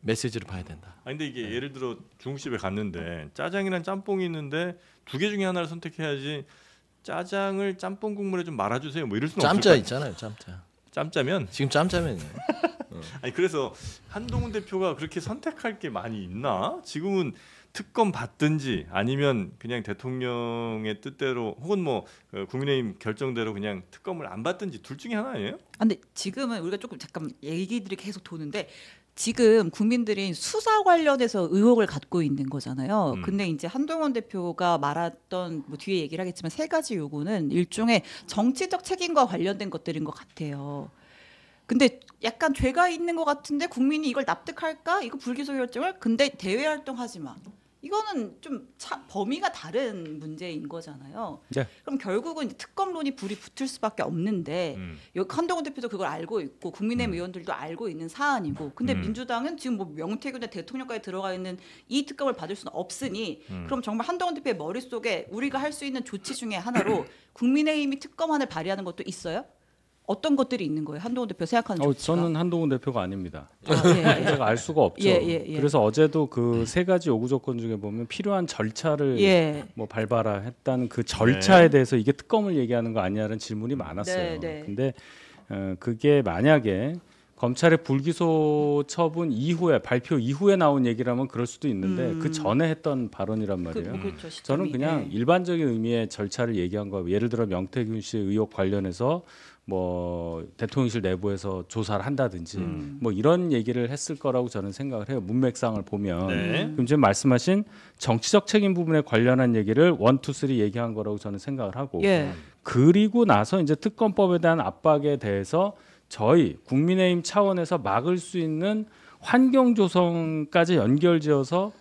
메시지를 봐야 된다. 근데 이게 예를 들어 중국집에 갔는데 짜장이랑 짬뽕이 있는데 두 개 중에 하나를 선택해야지 짜장을 짬뽕 국물에 좀 말아주세요. 뭐 이럴 수는 없을 짬짜 있잖아요. 짬짜. 짬짜면? 지금 짬짜면이에요. 아니 그래서 한동훈 대표가 그렇게 선택할 게 많이 있나? 지금은 특검 받든지 아니면 그냥 대통령의 뜻대로 혹은 뭐 국민의힘 결정대로 그냥 특검을 안 받든지 둘 중에 하나 아니에요? 근데 지금은 우리가 조금 잠깐 얘기들이 계속 도는데 지금 국민들이 수사 관련해서 의혹을 갖고 있는 거잖아요. 근데 이제 한동훈 대표가 말했던 뭐 뒤에 얘기를 하겠지만 3가지 요구는 일종의 정치적 책임과 관련된 것들인 것 같아요. 근데 약간 죄가 있는 것 같은데 국민이 이걸 납득할까? 이거 불기소 결정을? 근데 대외 활동하지 마. 이거는 좀 범위가 다른 문제인 거잖아요. 네. 그럼 결국은 특검론이 불이 붙을 수밖에 없는데 한동훈 대표도 그걸 알고 있고 국민의힘 의원들도 알고 있는 사안이고 근데 민주당은 지금 뭐 명태균 대통령까지 들어가 있는 이 특검을 받을 수는 없으니 그럼 정말 한동훈 대표의 머릿속에 우리가 할 수 있는 조치 중에 하나로 국민의힘이 특검안을 발의하는 것도 있어요? 어떤 것들이 있는 거예요? 한동훈 대표 생각하는 조치가? 저는 한동훈 대표가 아닙니다. 예. 제가 알 수가 없죠. 그래서 어제도 그 3가지 요구 조건 중에 보면 필요한 절차를 뭐 밟아라 했다는 그 절차에 대해서 이게 특검을 얘기하는 거 아니냐는 질문이 많았어요. 근데 그게 만약에 검찰의 불기소 처분 이후에 발표 이후에 나온 얘기라면 그럴 수도 있는데 그 전에 했던 발언이란 말이에요. 그렇죠, 저는 그냥 일반적인 의미의 절차를 얘기한 거예요. 예를 들어 명태균 씨 의혹 관련해서 뭐 대통령실 내부에서 조사를 한다든지 뭐 이런 얘기를 했을 거라고 저는 생각을 해요. 문맥상을 보면 그럼 지금 말씀하신 정치적 책임 부분에 관련한 얘기를 1, 2, 3 얘기한 거라고 저는 생각을 하고 그리고 나서 이제 특검법에 대한 압박에 대해서 저희 국민의힘 차원에서 막을 수 있는 환경 조성까지 연결지어서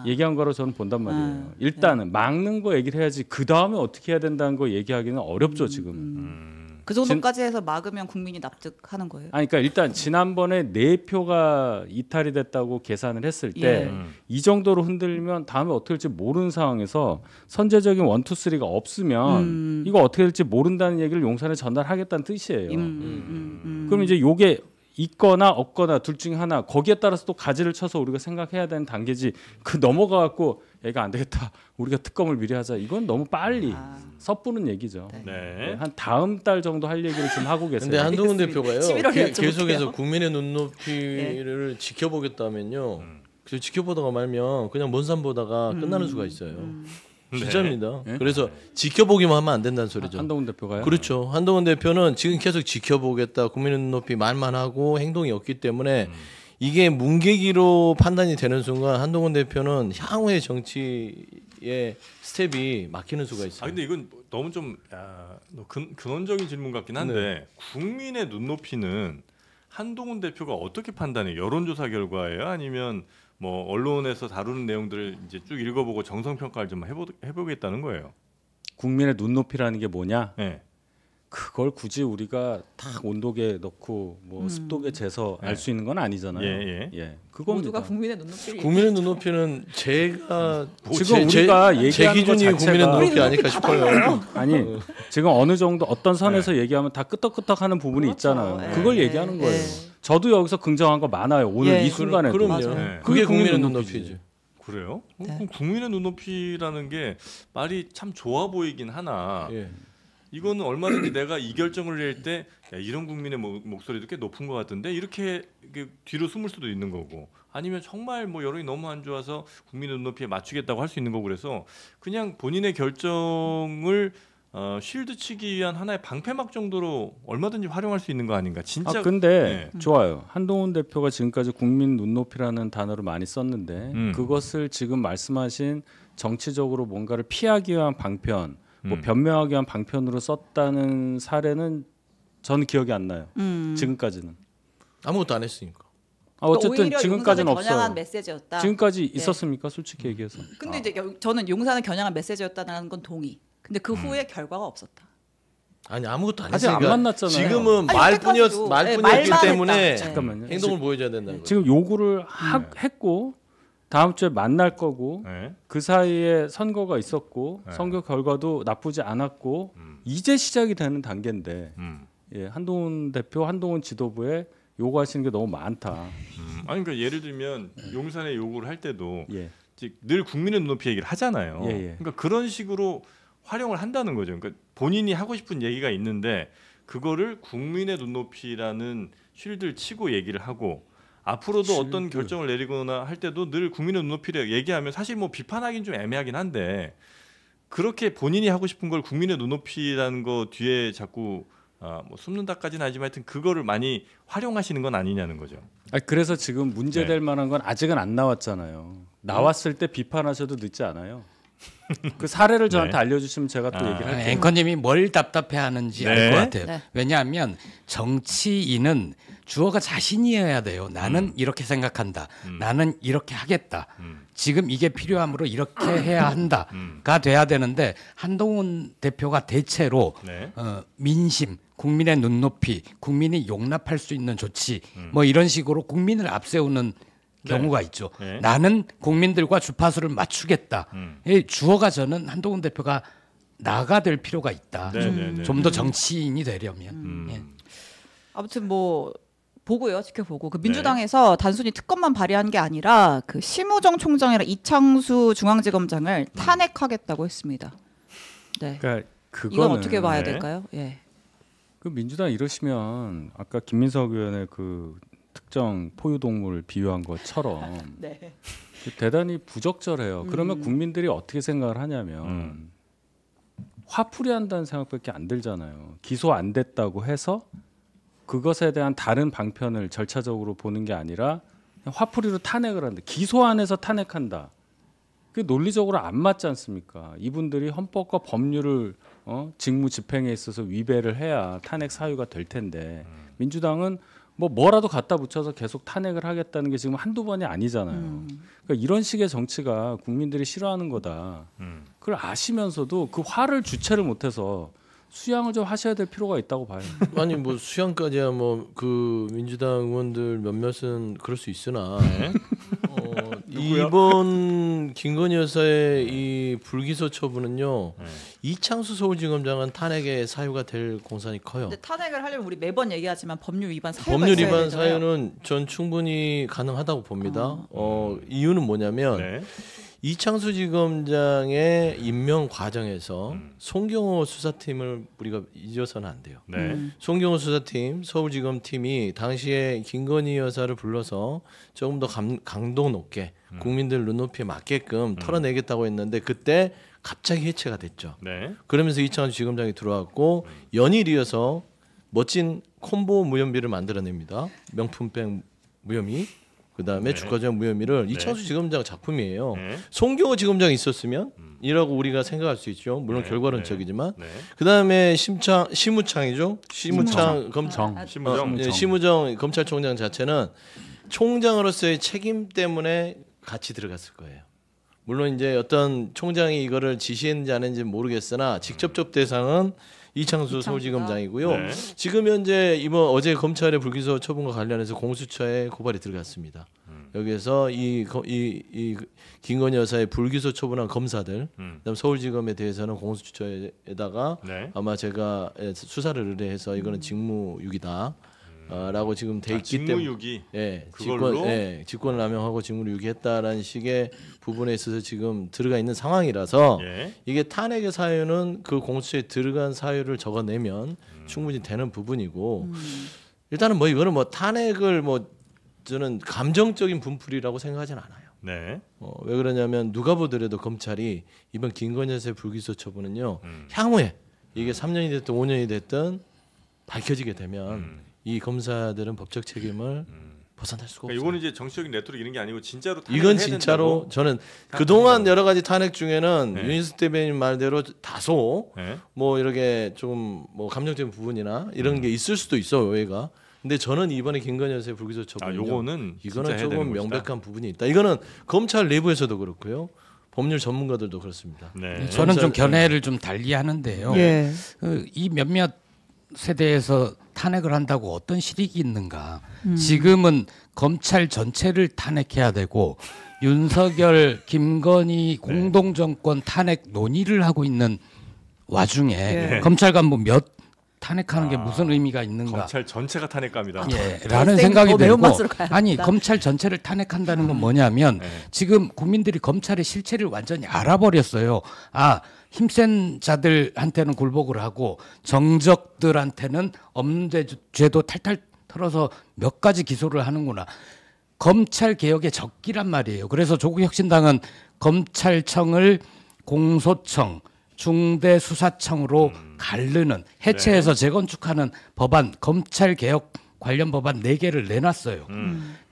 얘기한 거로 저는 본단 말이에요. 일단은 막는 거 얘기를 해야지 그 다음에 어떻게 해야 된다는 거 얘기하기는 어렵죠 지금은. 그 정도까지 해서 막으면 국민이 납득하는 거예요? 그러니까 일단 지난번에 4표가 이탈이 됐다고 계산을 했을 때 이 정도로 흔들리면 다음에 어떻게 될지 모르는 상황에서 선제적인 1, 2, 3가 없으면 이거 어떻게 될지 모른다는 얘기를 용산에 전달하겠다는 뜻이에요. 그럼 이제 요게 있거나 없거나 둘 중에 하나 거기에 따라서 또 가지를 쳐서 우리가 생각해야 되는 단계지 그 넘어가 갖고 얘가 안 되겠다 우리가 특검을 미리 하자 이건 너무 빨리 섣부른 얘기죠. 한 다음 달 정도 할 얘기를 좀 하고 계세요. 근데 한동훈 대표가요 계속해서 국민의 네. 눈높이를 지켜보겠다면요. 그래서 지켜보다가 말면 그냥 먼 산 보다가 끝나는 수가 있어요. 진짜입니다. 그래서 지켜보기만 하면 안 된다는 소리죠. 한동훈 대표가요? 그렇죠. 한동훈 대표는 지금 계속 지켜보겠다. 국민의 눈높이 말만 하고 행동이 없기 때문에 이게 문계기로 판단이 되는 순간 한동훈 대표는 향후의 정치의 스텝이 막히는 수가 있어요. 근데 이건 너무 좀 근원적인 질문 같긴 한데 국민의 눈높이는 한동훈 대표가 어떻게 판단해요? 여론조사 결과예요? 아니면 뭐 언론에서 다루는 내용들을 이제 쭉 읽어보고 정성 평가를 좀 해보겠다는 거예요. 국민의 눈높이라는 게 뭐냐? 그걸 굳이 우리가 딱 온도계 넣고 뭐 습도계 재서 알 수 있는 건 아니잖아요. 그겁니다. 모두가 국민의 눈높이를 국민의 눈높이는 제가 지금 우리가 제 기준이 국민의 눈높이 아닐까 싶어요. 아니 지금 어느 정도 어떤 선에서 얘기하면 다 끄떡끄떡하는 부분이 있잖아요. 그걸 얘기하는 거예요. 저도 여기서 긍정한 거 많아요. 오늘 이 순간에도. 그럼요. 그게 국민의 눈높이죠. 그래요? 그럼 국민의 눈높이라는 게 말이 참 좋아 보이긴 하나 이거는 얼마든지 내가 이 결정을 낼 때 이런 국민의 목소리도 꽤 높은 것 같은데 이렇게 뒤로 숨을 수도 있는 거고 아니면 정말 뭐 여론이 너무 안 좋아서 국민의 눈높이에 맞추겠다고 할 수 있는 거고 그래서 그냥 본인의 결정을 쉴드 치기 위한 하나의 방패막 정도로 얼마든지 활용할 수 있는 거 아닌가 진짜. 근데 좋아요. 한동훈 대표가 지금까지 국민 눈높이라는 단어를 많이 썼는데 그것을 지금 말씀하신 정치적으로 뭔가를 피하기 위한 방편 뭐 변명하기 위한 방편으로 썼다는 사례는 저는 기억이 안 나요. 지금까지는 아무것도 안 했으니까. 어쨌든 지금까지는 없어요. 메시지였다. 지금까지 있었습니까? 솔직히 얘기해서. 근데 이제 저는 용산을 겨냥한 메시지였다는 건 동의. 근데 그 후에 결과가 없었다. 아니 아무것도 안 아직 했으니까 안 만났잖아요. 지금은 말뿐이었기 때문에 잠깐만요. 행동을 보여줘야 된다는 거예요. 지금 요구를 했고 다음 주에 만날 거고 그 사이에 선거가 있었고 선거 결과도 나쁘지 않았고 이제 시작이 되는 단계인데 한동훈 대표, 한동훈 지도부에 요구하시는 게 너무 많다. 아니 그러니까 예를 들면 용산에 요구를 할 때도 늘 국민의 눈높이 얘기를 하잖아요. 그러니까 그런 식으로 활용을 한다는 거죠. 그러니까 본인이 하고 싶은 얘기가 있는데 그거를 국민의 눈높이라는 쉴드를 치고 얘기를 하고 앞으로도 어떤 결정을 내리거나 할 때도 늘 국민의 눈높이를 얘기하면 사실 뭐 비판하기는 좀 애매하긴 한데 그렇게 본인이 하고 싶은 걸 국민의 눈높이라는 거 뒤에 자꾸 뭐 숨는다까지는 아니지만 하여튼 그거를 많이 활용하시는 건 아니냐는 거죠. 그래서 지금 문제될 만한 건 아직은 안 나왔잖아요. 나왔을 때 비판하셔도 늦지 않아요. 그 사례를 저한테 알려주시면 제가 또 얘기를 할게요. 앵커님이 뭘 답답해하는지 알 것 같아요. 네. 왜냐하면 정치인은 주어가 자신이어야 돼요. 나는 이렇게 생각한다. 나는 이렇게 하겠다. 지금 이게 필요하므로 이렇게 해야 한다가 돼야 되는데 한동훈 대표가 대체로 민심, 국민의 눈높이, 국민이 용납할 수 있는 조치 뭐 이런 식으로 국민을 앞세우는 경우가 있죠. 나는 국민들과 주파수를 맞추겠다. 주어가 저는 한동훈 대표가 나가 될 필요가 있다. 좀 더 정치인이 되려면. 아무튼 뭐 보고요, 지켜보고 그 민주당에서 단순히 특검만 발의한 게 아니라 그 심우정 총장이랑 이창수 중앙지검장을 탄핵하겠다고 했습니다. 네. 그러니까 그거는 이건 어떻게 봐야 될까요? 예. 그 민주당 이러시면 아까 김민석 의원의 그 특정 포유동물을 비유한 것처럼 네. 대단히 부적절해요. 그러면 국민들이 어떻게 생각을 하냐면 화풀이한다는 생각밖에 안 들잖아요. 기소 안 됐다고 해서 그것에 대한 다른 방편을 절차적으로 보는 게 아니라 그냥 화풀이로 탄핵을 한다. 기소 안에서 탄핵한다. 그게 논리적으로 안 맞지 않습니까? 이분들이 헌법과 법률을 직무 집행에 있어서 위배를 해야 탄핵 사유가 될 텐데 민주당은 뭐라도 갖다 붙여서 계속 탄핵을 하겠다는 게 지금 한두 번이 아니잖아요. 그러니까 이런 식의 정치가 국민들이 싫어하는 거다. 그걸 아시면서도 그 화를 주체를 못해서 수양을 좀 하셔야 될 필요가 있다고 봐요. 아니 뭐 수양까지야 뭐 그 민주당 의원들 몇몇은 그럴 수 있으나 이번 김건희 여사의 이 불기소 처분은요 이창수 서울지검장은 탄핵의 사유가 될 공산이 커요. 근데 탄핵을 하려면 우리 매번 얘기하지만 법률 위반 사유가 법률 있어야 위반 되잖아요. 사유는 전 충분히 가능하다고 봅니다. 이유는 뭐냐면 이창수 지검장의 임명 과정에서 송경호 수사팀을 우리가 잊어서는 안 돼요. 송경호 수사팀, 서울지검팀이 당시에 김건희 여사를 불러서 조금 더 강도 높게 국민들 눈높이에 맞게끔 털어내겠다고 했는데 그때 갑자기 해체가 됐죠. 그러면서 이창수 지검장이 들어왔고 연일 이어서 멋진 콤보 무혐의를 만들어냅니다. 명품백 무혐의. 그다음에 주가조작 무혐의를 이창수 지검장 작품이에요. 송경호 지검장이 있었으면 이라고 우리가 생각할 수 있죠. 물론 결과론적이지만. 그다음에 심우창이죠. 심우정 검찰총장 자체는 총장으로서의 책임 때문에 같이 들어갔을 거예요. 물론 이제 어떤 총장이 이거를 지시했는지 안 했는지 모르겠으나 직접적 대상은 이창수 서울지검장이고요. 지금 현재 이번 어제 검찰의 불기소 처분과 관련해서 공수처에 고발이 들어갔습니다. 여기에서 이 김건희 여사의 불기소 처분한 검사들, 그다음 서울지검에 대해서는 공수처에다가 아마 제가 수사를 의뢰해서 이거는 직무유기다. 라고 지금 돼 있기 때문에 직권을 남용하고 직무를 유기했다라는 식의 부분에 있어서 지금 들어가 있는 상황이라서 이게 탄핵의 사유는 그 공수처에 들어간 사유를 적어내면 충분히 되는 부분이고 일단은 뭐 이거는 뭐 탄핵을 뭐 저는 감정적인 분풀이라고 생각하진 않아요. 왜 그러냐면 누가 보더라도 검찰이 이번 김건희 여사의 불기소 처분은요 향후에 이게 3년이 됐든 5년이 됐든 밝혀지게 되면 이 검사들은 법적 책임을 벗어날 수가 없어요. 이거는 이제 정치적인 레토릭 이런 게 아니고 진짜로 이건 진짜로 저는 그동안 여러 가지 탄핵 중에는 윤희숙 대변인 말대로 다소 뭐 이렇게 좀 뭐 감정적인 부분이나 이런 게 있을 수도 있어 오해가. 근데 저는 이번에 김건희 여사의 불기소 처분 이거는 조금 명백한 부분이 있다. 이거는 검찰 내부에서도 그렇고요. 법률 전문가들도 그렇습니다. 저는 좀 견해를 좀 달리하는데요. 이 몇몇 세대에서 탄핵을 한다고 어떤 실익이 있는가. 지금은 검찰 전체를 탄핵해야 되고 윤석열, 김건희 공동정권 탄핵 논의를 하고 있는 와중에 검찰 간부 몇 탄핵하는 게 무슨 의미가 있는가. 검찰 전체가 탄핵감이다. 라는 생각이 들고 아니 검찰 전체를 탄핵한다는 건 뭐냐면 지금 국민들이 검찰의 실체를 완전히 알아버렸어요. 힘센 자들한테는 굴복을 하고 정적들한테는 없는 죄도 탈탈 털어서 몇 가지 기소를 하는구나. 검찰 개혁의 적기란 말이에요. 그래서 조국혁신당은 검찰청을 공소청, 중대수사청으로 가르는 해체해서 재건축하는 법안, 검찰개혁 관련 법안 4개를 내놨어요.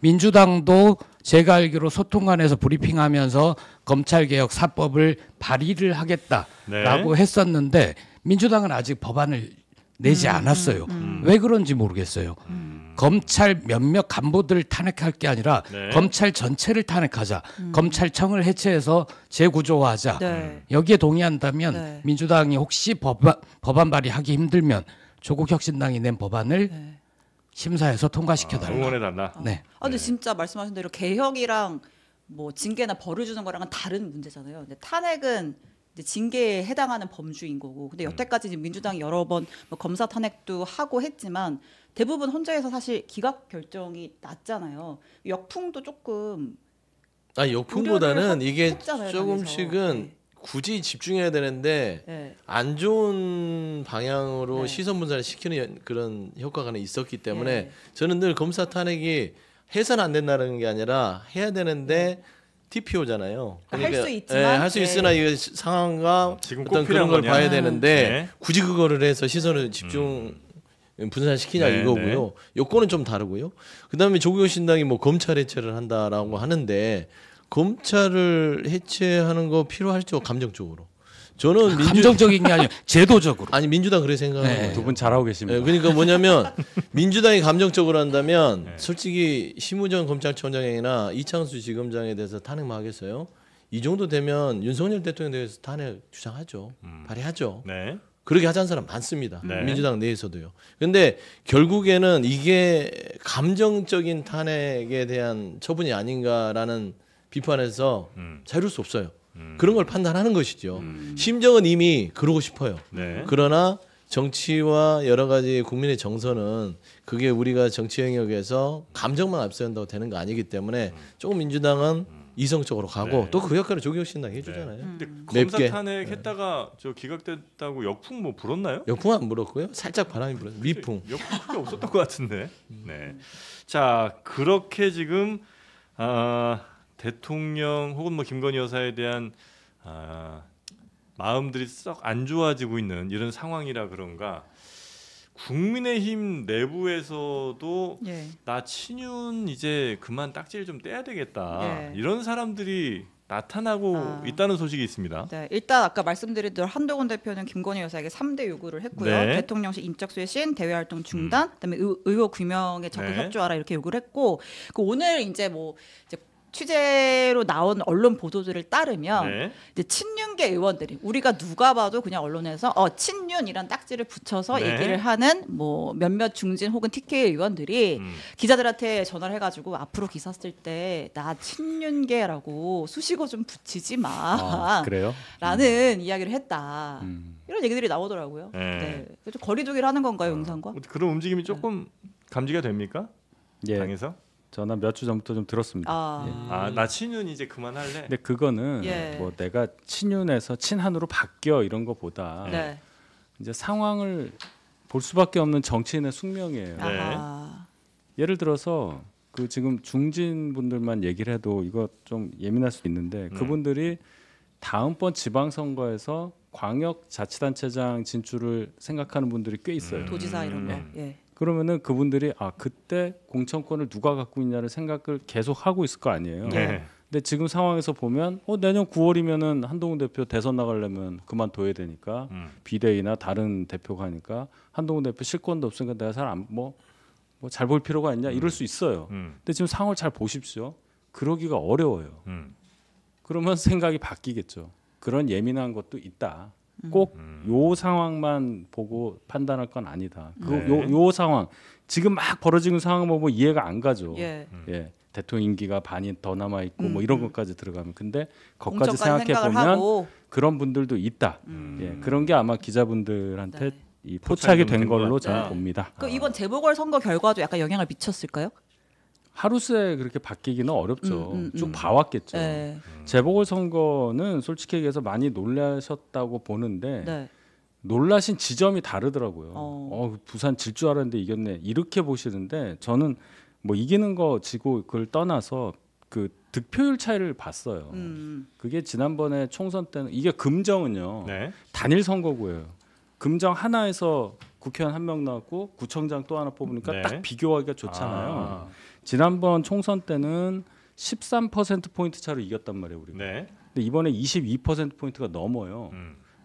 민주당도 제가 알기로 소통관에서 브리핑하면서 검찰개혁 4법을 발의를 하겠다라고 했었는데 민주당은 아직 법안을 내지 않았어요. 왜 그런지 모르겠어요. 검찰 몇몇 간부들을 탄핵할 게 아니라 검찰 전체를 탄핵하자. 검찰청을 해체해서 재구조화하자. 여기에 동의한다면 민주당이 혹시 법안 발의하기 힘들면 조국 혁신당이 낸 법안을 심사해서 통과시켜달라. 응원해달라. 네. 근데 진짜 말씀하신 대로 개혁이랑 뭐 징계나 벌을 주는 거랑은 다른 문제잖아요. 근데 탄핵은 이제 징계에 해당하는 범주인 거고. 근데 여태까지 지금 민주당이 여러 번 뭐 검사 탄핵도 하고 했지만 대부분 헌재에서 사실 기각 결정이 났잖아요. 역풍도 조금. 역풍보다는 이게 했잖아요, 조금씩은 굳이 집중해야 되는데 안 좋은 방향으로 시선 분산을 시키는 그런 효과가 있었기 때문에 저는 늘 검사 탄핵이 해서는 안 된다는 게 아니라 해야 되는데 TPO잖아요. 그러니까 할 수 있지만 할 수 있으나 이 상황과 지금 어떤 그런 걸 봐야 되는데 굳이 그거를 해서 시선을 집중 분산시키냐 이거고요. 요거는 좀 다르고요. 그다음에 조국 혁신당이 뭐 검찰 해체를 한다라고 하는데 검찰을 해체하는 거 필요할죠 감정적으로. 저는 감정적인 게 아니라 제도적으로. 아니 민주당 그렇게 생각하는 거예요. 두 분 잘하고 계십니다. 그러니까 뭐냐면 민주당이 감정적으로 한다면 솔직히 심우정 검찰총장이나 이창수 지검장에 대해서 탄핵만 하겠어요? 이 정도 되면 윤석열 대통령에 대해서 탄핵 주장하죠. 발의하죠. 그렇게 하자는 사람 많습니다. 민주당 내에서도요. 근데 결국에는 이게 감정적인 탄핵에 대한 처분이 아닌가라는 비판에서 자유로울 수 없어요. 그런 걸 판단하는 것이죠. 심정은 이미 그러고 싶어요. 그러나 정치와 여러 가지 국민의 정서는 그게 우리가 정치 영역에서 감정만 앞서간다고 되는 거 아니기 때문에 조금 민주당은 이성적으로 가고 또 그 역할을 조국 혁신당이 해주잖아요. 근데 검사 탄핵 했다가 저 기각됐다고 역풍 뭐 불었나요? 역풍 안 불었고요. 살짝 바람이 불었어요. 미풍. 역풍이 없었던 것 같은데. 자 그렇게 지금 대통령 혹은 뭐 김건희 여사에 대한 마음들이 썩 안 좋아지고 있는 이런 상황이라 그런가 국민의힘 내부에서도 나 친윤 이제 그만 딱지를 좀 떼야 되겠다 이런 사람들이 나타나고 있다는 소식이 있습니다. 일단 아까 말씀드린 대로 한동훈 대표는 김건희 여사에게 3대 요구를 했고요. 대통령실 인적 쇄신, 대외 활동 중단, 그다음에 의혹 규명에 적극 협조하라 이렇게 요구를 했고 오늘 이제 취재로 나온 언론 보도들을 따르면 이제 친윤계 의원들이 우리가 누가 봐도 그냥 언론에서 친윤이란 딱지를 붙여서 얘기를 하는 뭐 몇몇 중진 혹은 TK 의원들이 기자들한테 전화를 해가지고 앞으로 기사 쓸 때 나 친윤계라고 수식어 좀 붙이지 마. 그래요? 라는 이야기를 했다. 이런 얘기들이 나오더라고요. 좀 거리두기를 하는 건가요, 영상과? 그런 움직임이 조금 감지가 됩니까? 당에서? 저는 몇 주 전부터 좀 들었습니다. 나 친윤 이제 그만할래. 근데 그거는 뭐 내가 친윤에서 친한으로 바뀌어 이런 거보다 이제 상황을 볼 수밖에 없는 정치인의 숙명이에요. 예를 들어서 그 지금 중진 분들만 얘기를 해도 이거 좀 예민할 수 있는데 그분들이 다음번 지방선거에서 광역자치단체장 진출을 생각하는 분들이 꽤 있어요. 도지사 이런 거. 그러면은 그분들이 그때 공천권을 누가 갖고 있냐를 생각을 계속 하고 있을 거 아니에요. 근데 지금 상황에서 보면 내년 9월이면은 한동훈 대표 대선 나가려면 그만둬야 되니까 비대위나 다른 대표가 하니까 한동훈 대표 실권도 없으니까 내가 잘 안 잘 볼 필요가 있냐 이럴 수 있어요. 근데 지금 상황을 잘 보십시오. 그러기가 어려워요. 그러면 생각이 바뀌겠죠. 그런 예민한 것도 있다. 꼭 요 상황만 보고 판단할 건 아니다. 요 상황 지금 막 벌어지는 상황 보면 이해가 안 가죠. 대통령 임기가 반이 더 남아 있고 뭐 이런 것까지 들어가면 근데 거기까지 생각해 보면 그런 분들도 있다. 그런 게 아마 기자분들한테 이 포착이 된 걸로 저는 봅니다. 이번 재보궐 선거 결과도 약간 영향을 미쳤을까요? 하루 새 그렇게 바뀌기는 어렵죠. 쭉 봐왔겠죠. 재보궐 선거는 솔직히 얘기해서 많이 놀라셨다고 보는데 놀라신 지점이 다르더라고요. 부산 질 줄 알았는데 이겼네 이렇게 보시는데 저는 뭐 이기는 거 지고 그걸 떠나서 그 득표율 차이를 봤어요. 그게 지난번에 총선 때는 이게 금정은요. 네. 단일 선거구예요. 금정 하나에서 국회의원 한 명 나왔고 구청장 또 하나 뽑으니까 네. 딱 비교하기가 좋잖아요. 지난번 총선 때는 13%포인트 차로 이겼단 말이에요. 우리가. 네. 근데 이번에 22%포인트가 넘어요.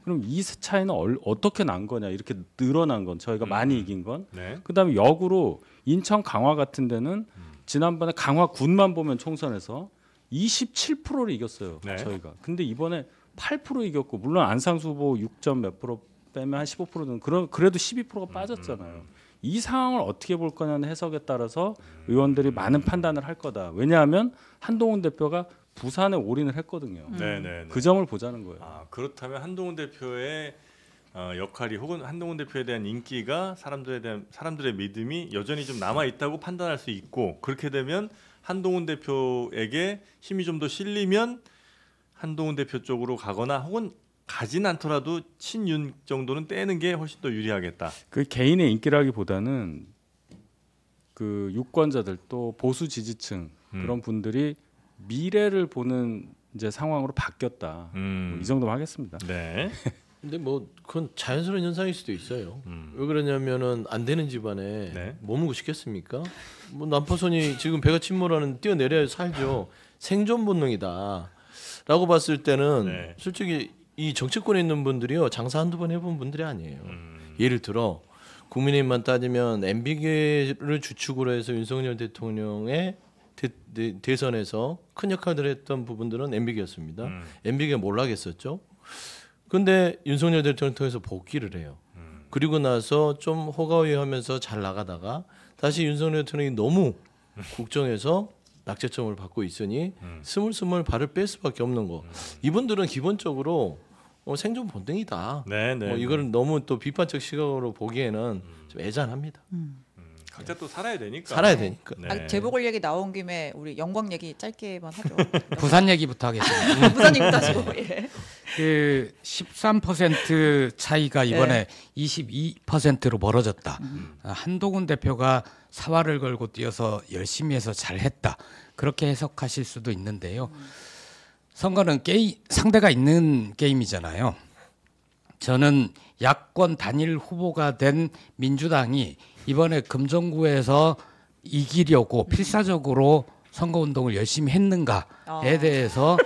그럼 이 차이는 어떻게 난 거냐. 이렇게 늘어난 건 저희가 많이 이긴 건. 네. 그다음에 역으로 인천 강화 같은 데는 지난번에 강화군만 보면 총선에서 27%를 이겼어요. 네. 저희가. 근데 이번에 8% 이겼고 물론 안상수 후보 6점 몇 프로 빼면 한 15%는 그래도 12%가 빠졌잖아요. 이 상황을 어떻게 볼 거냐는 해석에 따라서 의원들이 많은 판단을 할 거다. 왜냐하면 한동훈 대표가 부산에 올인을 했거든요. 네. 그 점을 보자는 거예요. 그렇다면 한동훈 대표의 역할이 혹은 한동훈 대표에 대한 인기가 사람들의 믿음이 여전히 좀 남아 있다고 판단할 수 있고 그렇게 되면 한동훈 대표에게 힘이 좀 더 실리면 한동훈 대표 쪽으로 가거나 혹은 가진 않더라도 친윤 정도는 떼는 게 훨씬 더 유리하겠다. 그 개인의 인기라기보다는 그 유권자들 또 보수 지지층 그런 분들이 미래를 보는 이제 상황으로 바뀌었다. 뭐이 정도만 하겠습니다. 네. 근데 뭐 그건 자연스러운 현상일 수도 있어요. 왜 그러냐면은 안 되는 집안에 네. 머물고 싶겠습니까? 뭐 남포선이 지금 배가 침몰하는 뛰어내려야 살죠. 생존 본능이다라고 봤을 때는 네. 솔직히 이 정치권에 있는 분들이요 장사 한두 번 해본 분들이 아니에요. 예를 들어 국민의힘만 따지면 MB계를 주축으로 해서 윤석열 대통령의 대선에서 큰 역할을 했던 부분들은 MB계였습니다. MB계 몰락했었죠. 근데 윤석열 대통령 통해서 복귀를 해요. 그리고 나서 좀 호가호위하면서 잘 나가다가 다시 윤석열 대통령이 너무 국정에서 낙제점을 받고 있으니 스물스물 발을 뺄 수밖에 없는 거. 이분들은 기본적으로 생존 본능이다. 네. 이걸 너무 또 비판적 시각으로 보기에는 좀 애잔합니다. 각자 또 살아야 되니까. 살아야 되니까. 네. 재보궐 얘기 나온 김에 우리 영광 얘기 짧게만 하죠. 부산 얘기부터 하겠습니다. 부산 얘기 따지고. 예. 그 13% 차이가 이번에 22%로 멀어졌다. 한동훈 대표가 사활을 걸고 뛰어서 열심히 해서 잘했다. 그렇게 해석하실 수도 있는데요. 선거는 상대가 있는 게임이잖아요. 저는 야권 단일 후보가 된 민주당이 이번에 금정구에서 이기려고 필사적으로 선거운동을 열심히 했는가에 대해서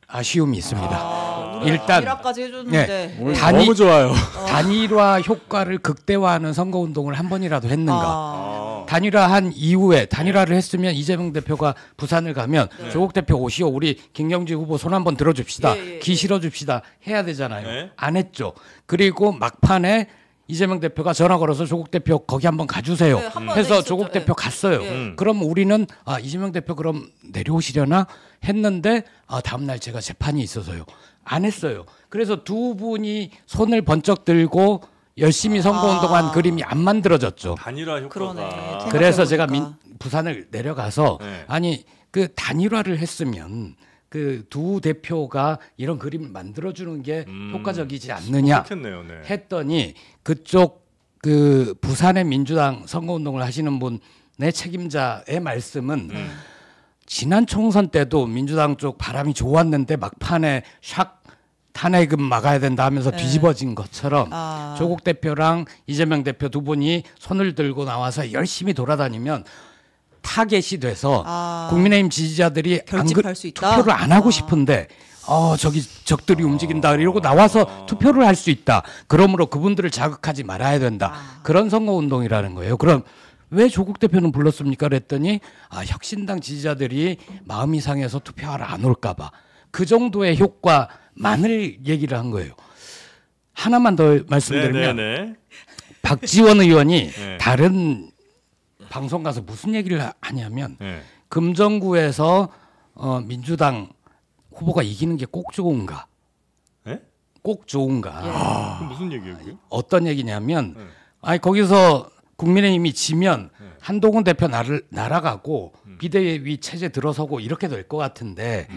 아쉬움이 있습니다. 일단 미라까지 해줬는데 오늘 너무 좋아요. 단일화 효과를 극대화하는 선거운동을 한 번이라도 했는가. 단일화한 이후에 단일화를 했으면 이재명 대표가 부산을 가면 조국 대표 오시오 우리 김경지 후보 손 한번 들어줍시다. 기 실어줍시다. 해야 되잖아요. 네. 안 했죠. 그리고 막판에 이재명 대표가 전화 걸어서 조국 대표 거기 한번 가주세요. 해서 조국 대표 갔어요. 그럼 우리는 이재명 대표 그럼 내려오시려나 했는데 다음 날 제가 재판이 있어서요. 안 했어요. 그래서 두 분이 손을 번쩍 들고 열심히 선거운동한 그림이 안 만들어졌죠. 단일화 효과가. 그러네. 그래서 제가 생각해보니까. 부산을 내려가서 네. 아니 그 단일화를 했으면 그 두 대표가 이런 그림을 만들어주는 게 효과적이지 않느냐 그렇겠네요. 네. 했더니 그쪽 그 부산의 민주당 선거운동을 하시는 분의 책임자의 말씀은 지난 총선 때도 민주당 쪽 바람이 좋았는데 막판에 샥 탄핵은 막아야 된다 하면서 뒤집어진 것처럼 조국 대표랑 이재명 대표 두 분이 손을 들고 나와서 열심히 돌아다니면 타겟이 돼서 국민의힘 지지자들이 결집할 수 있다? 투표를 안 하고 싶은데 저기 적들이 움직인다 이러고 나와서 투표를 할 수 있다. 그러므로 그분들을 자극하지 말아야 된다. 그런 선거운동이라는 거예요. 그럼 왜 조국 대표는 불렀습니까? 그랬더니 혁신당 지지자들이 마음이 상해서 투표하러 안 올까 봐. 그 정도의 효과만을 얘기를 한 거예요. 하나만 더 말씀드리면 박지원 의원이 다른 방송 가서 무슨 얘기를 하냐면 금정구에서 민주당 후보가 이기는 게 꼭 좋은가? 꼭 좋은가? 그럼 무슨 얘기예요? 그게? 어떤 얘기냐면 거기서 국민의힘이 지면 한동훈 대표 날아가고 비대위 체제 들어서고 이렇게 될 것 같은데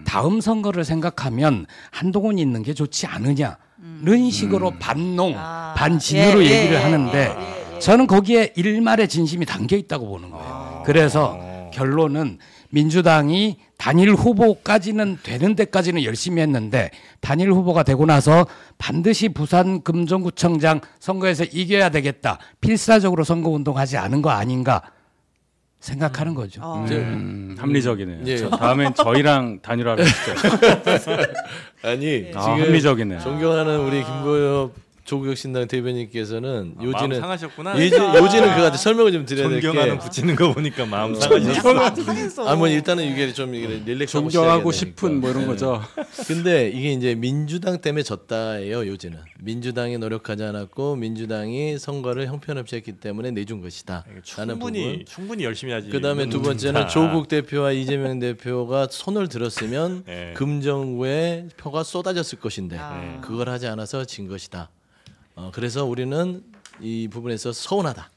다음 선거를 생각하면 한동훈이 있는 게 좋지 않으냐는 식으로 반농 반진으로 얘기를 하는데 저는 거기에 일말의 진심이 담겨 있다고 보는 거예요. 그래서 결론은 민주당이 단일 후보까지는 되는 데까지는 열심히 했는데 단일 후보가 되고 나서 반드시 부산 금정구청장 선거에서 이겨야 되겠다. 필사적으로 선거운동하지 않은 거 아닌가 생각하는 거죠. 합리적이네요. 예. 다음엔 저희랑 단일화를 하시죠. 아니 지금 합리적이네요. 존경하는 우리 김보엽 조국혁신당 대변인께서는 마음 상하셨구나. 요지는 그한테 설명을 좀 드려야 될 게. 존경하는 붙이는 거 보니까 마음 상하셨어. 뭐 일단은 이게 좀 릴렉스하고 존경하고 시작해야 싶은 뭐 이런 되니까. 거죠. 근데 이게 이제 민주당 때문에 졌다예요. 요지는 민주당이 노력하지 않았고 민주당이 선거를 형편없이 했기 때문에 내준 것이다. 라는 부분. 충분히 열심히 하지. 그다음에 두 번째는 조국 대표와 이재명 대표가 손을 들었으면 네. 금정구에 표가 쏟아졌을 것인데 그걸 하지 않아서 진 것이다. 그래서 우리는 이 부분에서 서운하다.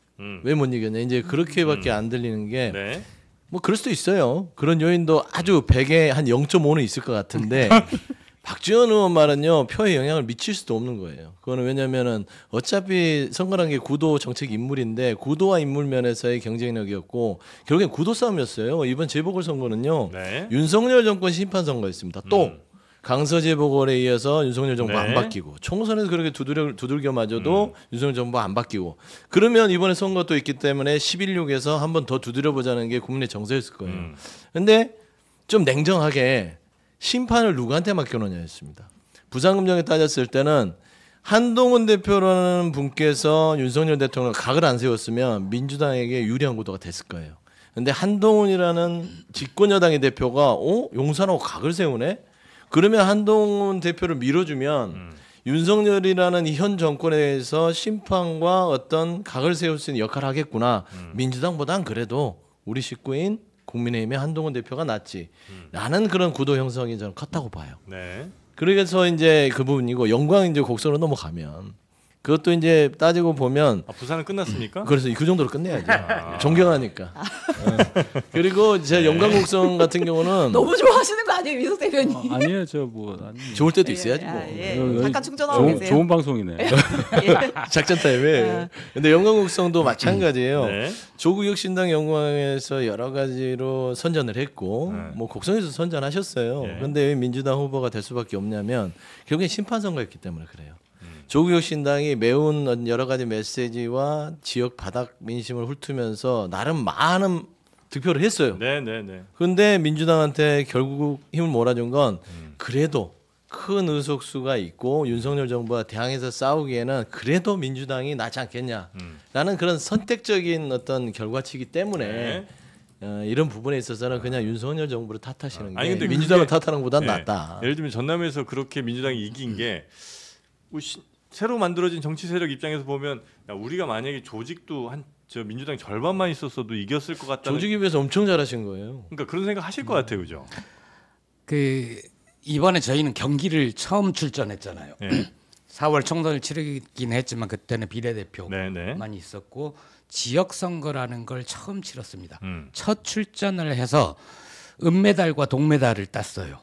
왜 못 이겼냐? 이제 그렇게밖에 안 들리는 게 네. 뭐 그럴 수도 있어요. 그런 요인도 아주 100에 한 0.5는 있을 것 같은데 박지원 의원 말은요 표에 영향을 미칠 수도 없는 거예요. 그거는 왜냐면은 어차피 선거라는 게 구도 정책 인물인데 구도와 인물 면에서의 경쟁력이었고 결국엔 구도 싸움이었어요. 이번 재보궐선거는요 네. 윤석열 정권 심판 선거였습니다. 또 강서 재보궐에 이어서 윤석열 정부 안 바뀌고 총선에서 그렇게 두들겨마저도 윤석열 정부 안 바뀌고 그러면 이번에 선거 또 있기 때문에 11.6에서 한 번 더 두드려보자는 게 국민의 정서였을 거예요. 근데 좀 냉정하게 심판을 누구한테 맡겨놓냐였습니다. 부산금정에 따졌을 때는 한동훈 대표라는 분께서 윤석열 대통령을 각을 안 세웠으면 민주당에게 유리한 구도가 됐을 거예요. 근데 한동훈이라는 집권여당의 대표가 용산하고 각을 세우네? 그러면 한동훈 대표를 밀어주면 윤석열이라는 이 현 정권에 대해서 심판과 어떤 각을 세울 수 있는 역할을 하겠구나. 민주당보단 그래도 우리 식구인 국민의힘의 한동훈 대표가 낫지. 라는 그런 구도 형성이 저는 컸다고 봐요. 네. 그래서 이제 그 부분이고 영광 이제 곡선으로 넘어가면 그것도 이제 따지고 보면 부산은 끝났습니까? 그래서 그 정도로 끝내야죠. 존경하니까. 그리고 제 영광곡선 같은 경우는 너무 좋아하시는 거 아니에요, 민석 대변인? 아니에요, 저 뭐 좋을 때도 있어야지 뭐. 잠깐 충전하고 계세요. 좋은 방송이네. 작전 타임에. 근데 영광곡성도 마찬가지예요. 네. 조국혁신당 영광에서 여러 가지로 선전을 했고 뭐 곡성에서 선전하셨어요. 네. 그런데 왜 민주당 후보가 될 수밖에 없냐면 결국엔 심판 선거였기 때문에 그래요. 조국혁신당이 매운 여러 가지 메시지와 지역 바닥 민심을 훑으면서 나름 많은 득표를 했어요. 네네네. 그런데 민주당한테 결국 힘을 몰아준 건 그래도 큰 의석수가 있고 윤석열 정부와 대항해서 싸우기에는 그래도 민주당이 낫지 않겠냐라는 그런 선택적인 어떤 결과치이기 때문에 이런 부분에 있어서는 그냥 윤석열 정부를 탓하시는 게 근데 민주당을 탓하는 것보다 낫다. 예를 들면 전남에서 그렇게 민주당이 이긴 게 새로 만들어진 정치 세력 입장에서 보면 야, 우리가 만약에 조직도 저 민주당 절반만 있었어도 이겼을 것 같다는 조직에 비해서 엄청 잘하신 거예요. 그러니까 그런 생각 하실 것 같아요, 그죠? 이번에 저희는 경기를 처음 출전했잖아요. 네. 4월 총선을 치르긴 했지만 그때는 비례대표만 네. 있었고 지역 선거라는 걸 처음 치렀습니다. 첫 출전을 해서 은메달과 동메달을 땄어요.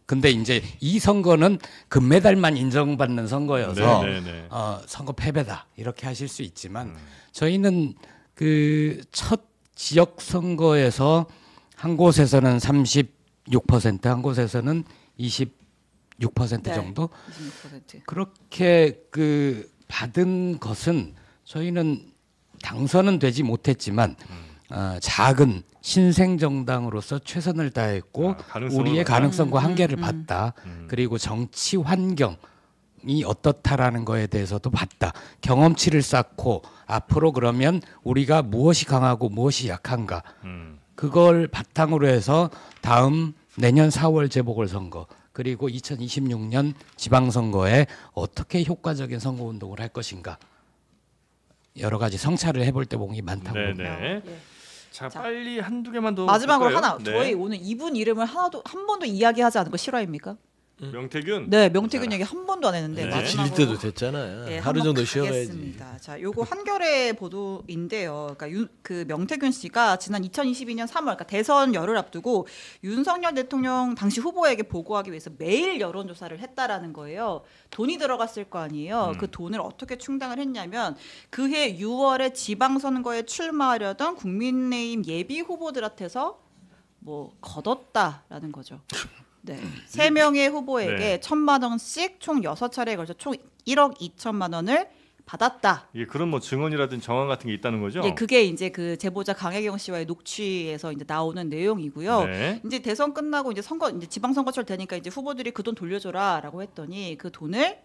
근데 이제 이 선거는 금메달만 인정받는 선거여서 선거 패배다 이렇게 하실 수 있지만 저희는 그 첫 지역 선거에서 한 곳에서는 36%, 한 곳에서는 26% 정도 26%. 그렇게 받은 것은 저희는 당선은 되지 못했지만 작은 신생 정당으로서 최선을 다했고 우리의 가능성과 한계를 봤다. 그리고 정치 환경이 어떻다라는 거에 대해서도 봤다. 경험치를 쌓고 앞으로 그러면 우리가 무엇이 강하고 무엇이 약한가. 그걸 바탕으로 해서 다음 내년 4월 재보궐선거 그리고 2026년 지방선거에 어떻게 효과적인 선거운동을 할 것인가. 여러 가지 성찰을 해볼 대목이 많다고 봅니다. 자, 빨리 한두 개만 더 마지막으로 볼까요? 하나. 저희 오늘 이분 이름을 한 번도 이야기하지 않은 거 실화입니까? 명태균? 네, 명태균 얘기 한 번도 안 했는데 마지막으로 질릴 때도 됐잖아요. 네, 하루 정도 쉬어야지. 자, 요거 한겨레 보도인데요. 그러니까 그 명태균 씨가 지난 2022년 3월, 그러니까 대선 열흘 앞두고 윤석열 대통령 당시 후보에게 보고하기 위해서 매일 여론조사를 했다라는 거예요. 돈이 들어갔을 거 아니에요. 그 돈을 어떻게 충당을 했냐면 그해 6월에 지방선거에 출마하려던 국민의힘 예비 후보들한테서 뭐 거뒀다라는 거죠. 네. 3명의 후보에게 네. 1,000만 원씩 총 6차례에 걸쳐 총 1억 2천만 원을 받았다. 이게 그런 뭐 증언이라든지 정황 같은 게 있다는 거죠? 예, 그게 이제 그 제보자 강혜경 씨와의 녹취에서 이제 나오는 내용이고요. 네. 이제 대선 끝나고 이제 지방선거철 되니까 이제 후보들이 그 돈 돌려줘라라고 했더니 그 돈을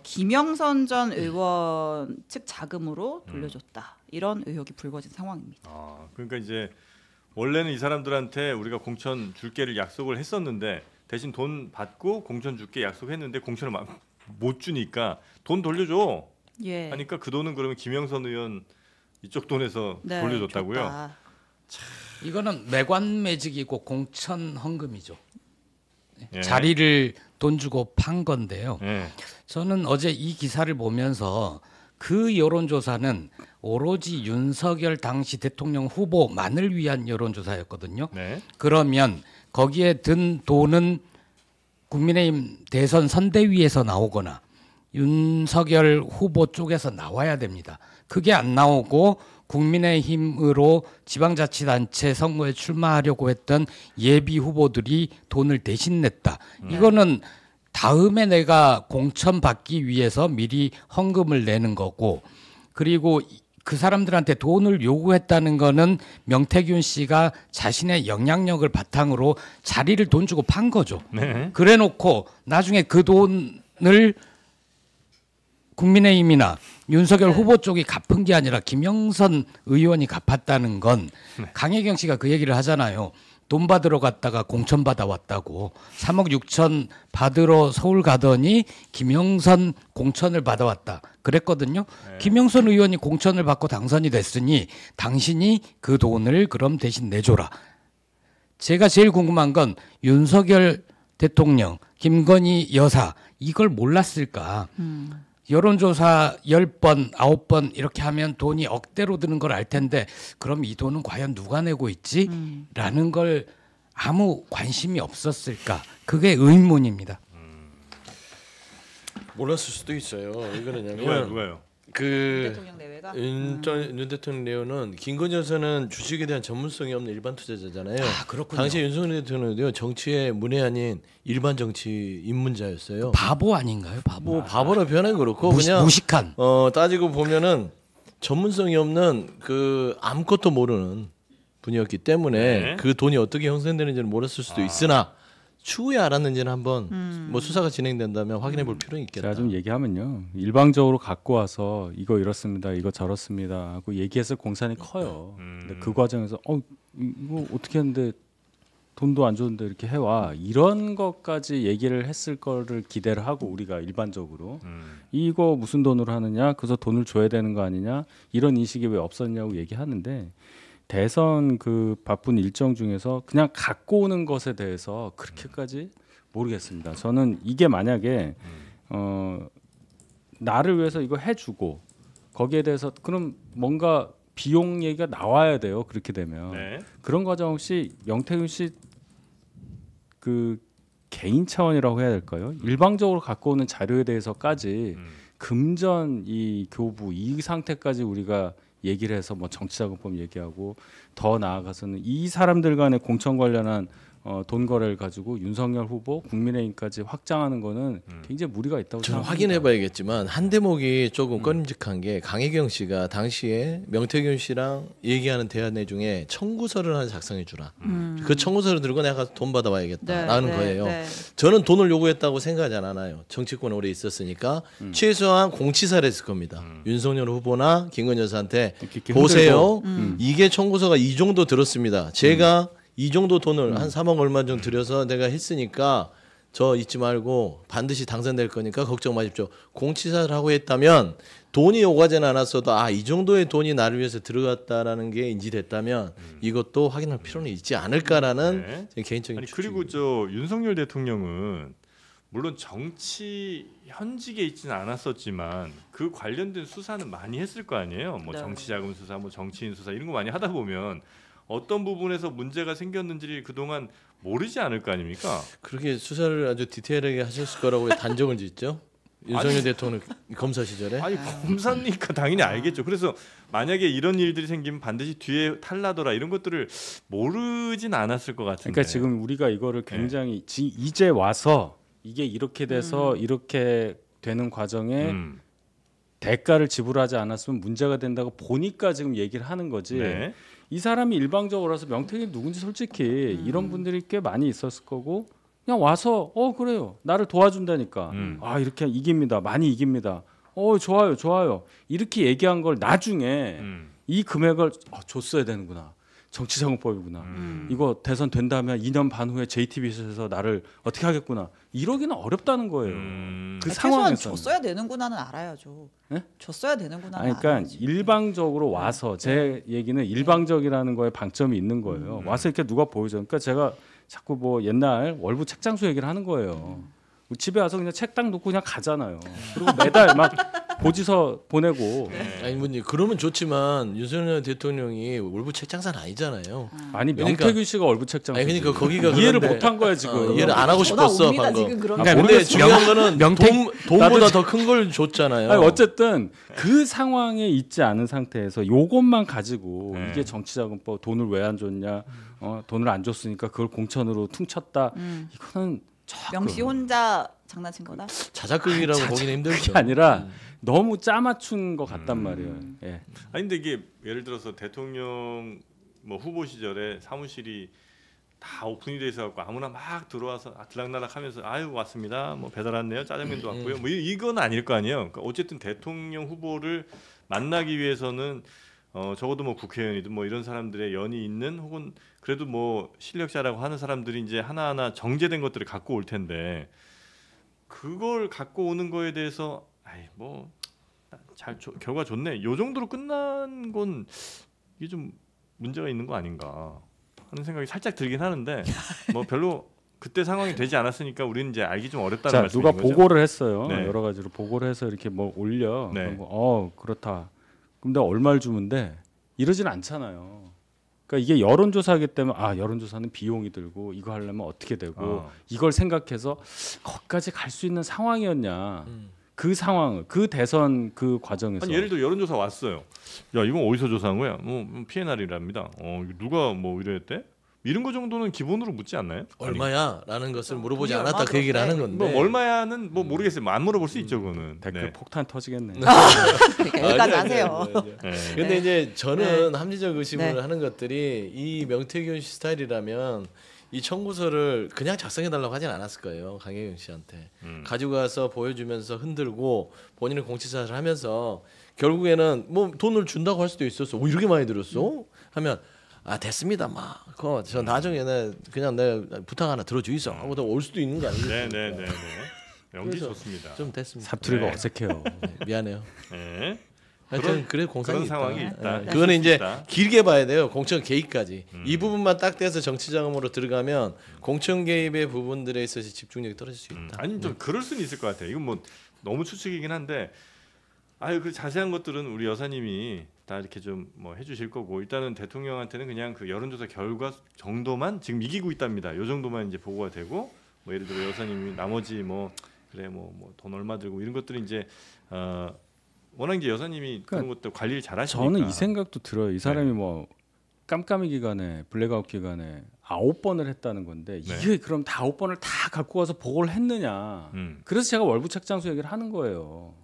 김영선 전 의원 측 자금으로 돌려줬다. 이런 의혹이 불거진 상황입니다. 그러니까 이제 원래는 이 사람들한테 우리가 공천 줄게를 약속을 했었는데 대신 돈 받고 공천 줄게 약속했는데 공천을 못 주니까 돈 돌려줘. 예. 하니까 그 돈은 그러면 김영선 의원 이쪽 돈에서 네, 돌려줬다고요? 줬다. 이거는 매관매직이고 공천 헌금이죠. 예. 자리를 돈 주고 판 건데요. 예. 저는 어제 이 기사를 보면서 그 여론조사는 오로지 윤석열 당시 대통령 후보만을 위한 여론조사였거든요. 네. 그러면 거기에 든 돈은 국민의힘 대선 선대위에서 나오거나 윤석열 후보 쪽에서 나와야 됩니다. 그게 안 나오고 국민의힘으로 지방자치단체 선거에 출마하려고 했던 예비 후보들이 돈을 대신 냈다. 이거는 다음에 내가 공천 받기 위해서 미리 헌금을 내는 거고, 그리고 그 사람들한테 돈을 요구했다는 거는 명태균 씨가 자신의 영향력을 바탕으로 자리를 돈 주고 판 거죠. 네. 그래 놓고 나중에 그 돈을 국민의힘이나 윤석열 후보 쪽이 갚은 게 아니라 김영선 의원이 갚았다는 건 강혜경 씨가 그 얘기를 하잖아요. 돈 받으러 갔다가 공천 받아왔다고. 3억 6천 받으러 서울 가더니 김영선 공천을 받아왔다. 그랬거든요. 네. 김영선 의원이 공천을 받고 당선이 됐으니 당신이 그 돈을 그럼 대신 내줘라. 제가 제일 궁금한 건 윤석열 대통령, 김건희 여사 이걸 몰랐을까. 여론조사 10번, 9번 이렇게 하면 돈이 억대로 드는 걸 알 텐데 그럼 이 돈은 과연 누가 내고 있지? 라는 걸 아무 관심이 없었을까? 그게 의문입니다. 몰랐을 수도 있어요. 이거는 누가요? 그 대통령 내외가 윤 대통령 내용은 김건희 여사는 주식에 대한 전문성이 없는 일반 투자자잖아요. 그렇군요. 당시 윤석열 대통령도요 정치의 문외 아닌 일반 정치 입문자였어요. 바보 아닌가요? 바보. 뭐 바보라 표현은 그렇고 그냥 무식한. 따지고 보면은 전문성이 없는 그 아무것도 모르는 분이었기 때문에 네. 그 돈이 어떻게 형성되는지는 몰랐을 수도 있으나 추후에 알았는지는 한번 뭐 수사가 진행된다면 확인해 볼 필요는 있겠다. 제가 좀 얘기하면요. 일방적으로 갖고 와서 이거 이렇습니다. 이거 저렇습니다. 하고 얘기해서 공산이 커요. 근데 그 과정에서 이거 어떻게 했는데 돈도 안 줬는데 이렇게 해와. 이런 것까지 얘기를 했을 거를 기대를 하고 우리가 일반적으로 이거 무슨 돈으로 하느냐. 그래서 돈을 줘야 되는 거 아니냐. 이런 인식이 왜 없었냐고 얘기하는데 대선 그 바쁜 일정 중에서 그냥 갖고 오는 것에 대해서 그렇게까지 모르겠습니다. 저는 이게 만약에 나를 위해서 이거 해주고 거기에 대해서 그럼 뭔가 비용 얘기가 나와야 돼요. 그렇게 되면 네. 그런 과정 없이 명태균 씨 그 개인 차원이라고 해야 될까요? 일방적으로 갖고 오는 자료에 대해서까지 금전 이 교부 이 상태까지 우리가 얘기를 해서 뭐 정치자금법 얘기하고 더 나아가서는 이 사람들 간의 공천 관련한 돈 거래를 가지고 윤석열 후보 국민의힘까지 확장하는 거는 굉장히 무리가 있다고 저는 생각합니다. 확인해봐야겠지만 한 대목이 조금 꺼림직한 게 강혜경 씨가 당시에 명태균 씨랑 얘기하는 대화 내중에 청구서를 하나 작성해 주라. 그 청구서를 들고 내가 가서 돈 받아와야겠다라는 거예요. 저는 돈을 요구했다고 생각하지 않아요. 정치권에 오래 있었으니까 최소한 공치사를 했을 겁니다. 윤석열 후보나 김건희 여사한테 보세요. 이게 청구서가 이 정도 들었습니다. 제가 이 정도 돈을 한 3억 얼마 정도 들여서 내가 했으니까 저 잊지 말고 반드시 당선될 거니까 걱정 마십시오. 공치사를 하고 했다면 돈이 오가지는 않았어도 이 정도의 돈이 나를 위해서 들어갔다라는 게 인지됐다면 이것도 확인할 필요는 있지 않을까라는 제 개인적인 아니, 추측입니다. 그리고 저 윤석열 대통령은 물론 정치 현직에 있지는 않았었지만 그 관련된 수사는 많이 했을 거 아니에요. 뭐 네. 정치자금 수사, 뭐 정치인 수사 이런 거 많이 하다 보면 어떤 부분에서 문제가 생겼는지를 그동안 모르지 않을 거 아닙니까? 그렇게 수사를 아주 디테일하게 하셨을 거라고 단정을 짓죠. 윤석열 대통령 검사 시절에? 아니 검사니까 당연히 알겠죠. 그래서 만약에 이런 일들이 생기면 반드시 뒤에 탈라더라 이런 것들을 모르진 않았을 것 같은데. 그러니까 지금 우리가 이거를 굉장히 이제 와서 이게 이렇게 돼서 이렇게 되는 과정에 대가를 지불하지 않았으면 문제가 된다고 보니까 지금 얘기를 하는 거지. 네. 이 사람이 일방적으로 와서 명태균이 누군지 솔직히 이런 분들이 꽤 많이 있었을 거고 그냥 와서 그래요. 나를 도와준다니까. 아 이렇게 이깁니다. 많이 이깁니다. 좋아요. 이렇게 얘기한 걸 나중에 이 금액을 줬어야 되는구나. 정치자금법이구나. 이거 대선 된다면 2년 반 후에 JTBC에서 나를 어떻게 하겠구나. 이러기는 어렵다는 거예요. 그 상황에서 줬어야 되는구나는 알아야죠. 네? 줬어야 되는구나. 그러니까 알아야지. 일방적으로 와서 제 얘기는 일방적이라는 거에 방점이 있는 거예요. 와서 이렇게 누가 보여줘. 그러니까 제가 자꾸 뭐 옛날 월부 책장수 얘기를 하는 거예요. 집에 와서 그냥 책 딱 놓고 그냥 가잖아요. 그리고 매달 막 고지서 보내고. 아니 뭐 그러면 좋지만 윤석열 대통령이 월부 책장사는 아니잖아요. 아니 그러니까- 명태균 씨가 월부 책장수. 아니 그러니까 거기가 이해를 그런데- 못한 거야 지금. 이해를 안 하고 싶었어 옵니다, 방금. 지금 그런 근데 모르겠어요. 중요한 거는 돈보다 나도 더 큰 걸 줬잖아요. 아니, 어쨌든 그 상황에 있지 않은 상태에서 요것만 가지고 이게 정치자금법 돈을 왜 안 줬냐, 돈을 안 줬으니까 그걸 공천으로 퉁쳤다. 이거는 명시 혼자 장난친 거다. 자작극이라고 보기는 힘들죠. 그게 아니라 너무 짜맞춘 것 같단 말이에요. 예. 아니 근데 이게 예를 들어서 대통령 뭐 후보 시절에 사무실이 다 오픈이 돼 있어갖고 아무나 막 들어와서 들락날락하면서 아유 왔습니다. 뭐 배달 왔네요. 짜장면도 왔고요. 뭐 이건 아닐 거 아니에요. 그러니까 어쨌든 대통령 후보를 만나기 위해서는 적어도 뭐 국회의원이든 뭐 이런 사람들의 연이 있는 혹은 그래도 뭐 실력자라고 하는 사람들이 이제 하나하나 정제된 것들을 갖고 올 텐데 그걸 갖고 오는 거에 대해서 뭐 잘 결과 좋네. 요 정도로 끝난 건 이게 좀 문제가 있는 거 아닌가 하는 생각이 살짝 들긴 하는데 뭐 별로 그때 상황이 되지 않았으니까 우리는 이제 알기 좀 어렵다는 자, 말씀인 누가 거죠. 보고를 했어요. 네. 여러 가지로 보고를 해서 이렇게 뭐 올려. 네. 그리고 그렇다. 그럼 내가 얼마를 주면 돼? 이러진 않잖아요. 그러니까 이게 여론조사이기 때문에 여론조사는 비용이 들고 이거 하려면 어떻게 되고 이걸 생각해서 거기까지 갈 수 있는 상황이었냐. 그 상황을 그 대선 그 과정에서 아니, 예를 들어 여론조사 왔어요. 야 이건 어디서 조사한 거야? PNR이랍니다. 누가 뭐 이랬대? 이런 거 정도는 기본으로 묻지 않나요? 얼마야라는 것을 물어보지 돈이 않았다 그 얘기를 하는 건데. 뭐 얼마야는 뭐 모르겠어요. 뭐 안 물어볼 수 있죠, 그거는. 댓글 네. 폭탄 터지겠네. 그러니까 여기까지 아니요, 하세요. 아니요, 아니요. 네. 근데 이제 저는 합리적 의심을 네. 하는 것들이 이 명태균 씨 스타일이라면 이 청구서를 그냥 작성해 달라고 하진 않았을 거예요. 강혜경 씨한테 가지고 가서 보여주면서 흔들고 본인은 공치사를 하면서 결국에는 뭐 돈을 준다고 할 수도 있었어. 이렇게 많이 들었어? 하면 됐습니다. 그거 저 나중에는 그냥 내가 부탁 하나 들어주이소 하고 올 수도 있는 거 아니겠습니까? 네. 연기 좋습니다. 좀 됐습니다. 사투리가 네. 어색해요. 미안해요. 네. 하여튼 그래 공상이 그런 상황이 있다. 네. 그거는 이제 있다. 길게 봐야 돼요. 공천 개입까지. 이 부분만 딱 떼서 정치자금으로 들어가면 공천 개입의 부분들에 있어서 집중력이 떨어질 수 있다. 아니 좀 그럴 수는 있을 것 같아요. 이건 뭐 너무 추측이긴 한데 그 자세한 것들은 우리 여사님이 다 이렇게 좀 뭐 해주실 거고 일단은 대통령한테는 그냥 그 여론조사 결과 정도만 지금 이기고 있답니다. 요 정도만 이제 보고가 되고 뭐 예를 들어 여사님이 나머지 뭐 그래 뭐 돈 얼마 들고 이런 것들은 이제 워낙 이제 여사님이 그런 것들 관리를 잘하시니까 저는 이 생각도 들어요. 이 사람이 뭐 깜깜이 기간에 블랙아웃 기간에 9번을 했다는 건데 이게 그럼 다 9번을 다 갖고 와서 보고를 했느냐. 그래서 제가 월부 책장수 얘기를 하는 거예요.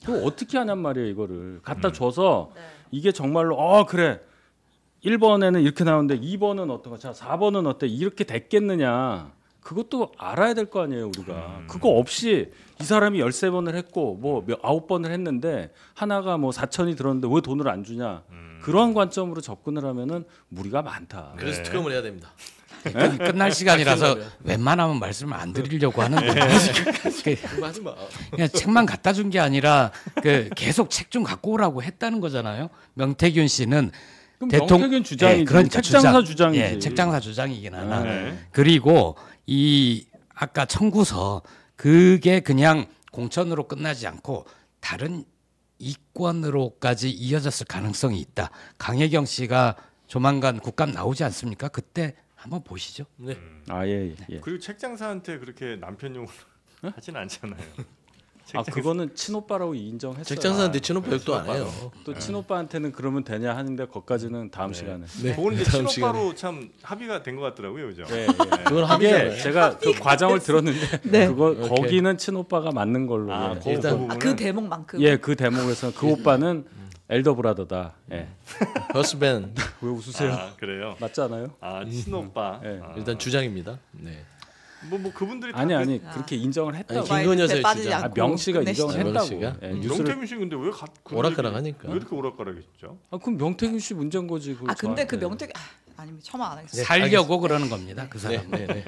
그거 어떻게 하냔 말이에요. 이거를 갖다 줘서 이게 정말로 그래 1번에는 이렇게 나오는데 2번은 어떤가, 자 4번은 어때, 이렇게 됐겠느냐. 그것도 알아야 될 거 아니에요 우리가. 그거 없이 이 사람이 13번을 했고 뭐 9번을 했는데 하나가 뭐 4천이 들었는데 왜 돈을 안 주냐. 그러한 관점으로 접근을 하면은 무리가 많다. 그래서 특검을 해야 됩니다. 끝날 시간이라서 웬만하면 말씀을 안 드리려고 하는 거예요. 그거 하지 마. 그냥 책만 갖다 준 게 아니라 계속 책 좀 갖고 오라고 했다는 거잖아요. 명태균 씨는 그럼 명태균 주장이지. 그러니까 책장사 주장이지. 책장사 주장이긴 하나. 네. 그리고 이 아까 청구서 그게 그냥 공천으로 끝나지 않고 다른 이권으로까지 이어졌을 가능성이 있다. 강혜경 씨가 조만간 국감 나오지 않습니까? 그때 한번 보시죠. 네. 예. 그리고 책장사한테 그렇게 남편용으로 하진 않잖아요. 그거는 친오빠라고 인정했어요. 직장사한테 친오빠 욕도 안 해요. 또 친오빠한테는 그러면 되냐 하는데 거기까지는 다음 시간에. 네. 그거는 이제 다음 친오빠로 참 합의가 된 것 같더라고요, 그죠? 네, 그건 이게 합의잖아요. 제가 그 과정을 들었는데 네. 그거 거기는 친오빠가 맞는 걸로. 예. 그 일단- 부분은 그 대목만큼. 예, 그 대목에서 그 오빠는 엘더 브라더다. 예. 허스밴 왜 웃으세요? 그래요. 맞잖아요. 친오빠. 예. 일단 주장입니다. 네. 뭐 그분들이 아니 다 그렇게 인정을 했다고. 아니, 김건희 여사의 빠지지 주장. 않고 명 씨가 끝내시죠. 인정을 명 했다고. 씨가? 예, 명태균 씨 근데 왜 오락가락하니까. 왜 이렇게 오락가락했죠? 그럼 명태균 씨 문제인 거지. 그걸 근데 그 저한테. 명태균 아니면 처마 안 하겠어요. 살려고 그러는 겁니다. 그 사람. 네, 네.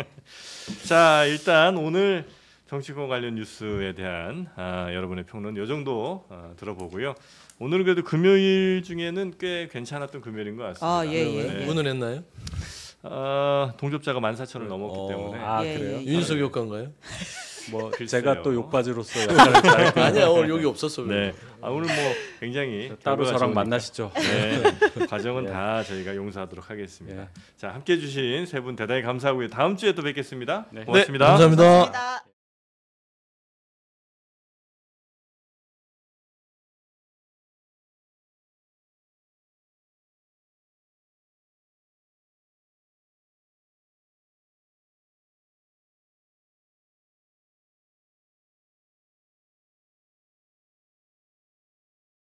자, 일단 오늘 정치권 관련 뉴스에 대한 여러분의 평론 이 정도 들어보고요. 오늘은 그래도 금요일 중에는 꽤 괜찮았던 금요일인 것 같습니다. 예. 운운했나요? 동접자가 14,000을 넘었기 때문에 예, 그래요? 예. 윤석 효과인가요? 뭐 글쎄요. 제가 또 욕바지로서 역할을 잘 아니야 오늘 여기 없었어. 네, 오늘 뭐 굉장히 따로 결과가 저랑 좋으니까. 만나시죠. 네, 과정은 예. 다 저희가 용서하도록 하겠습니다. 예. 자, 함께해 주신 세 분 대단히 감사하고요. 다음 주에 또 뵙겠습니다. 네. 고맙습니다. 네, 감사합니다. 감사합니다.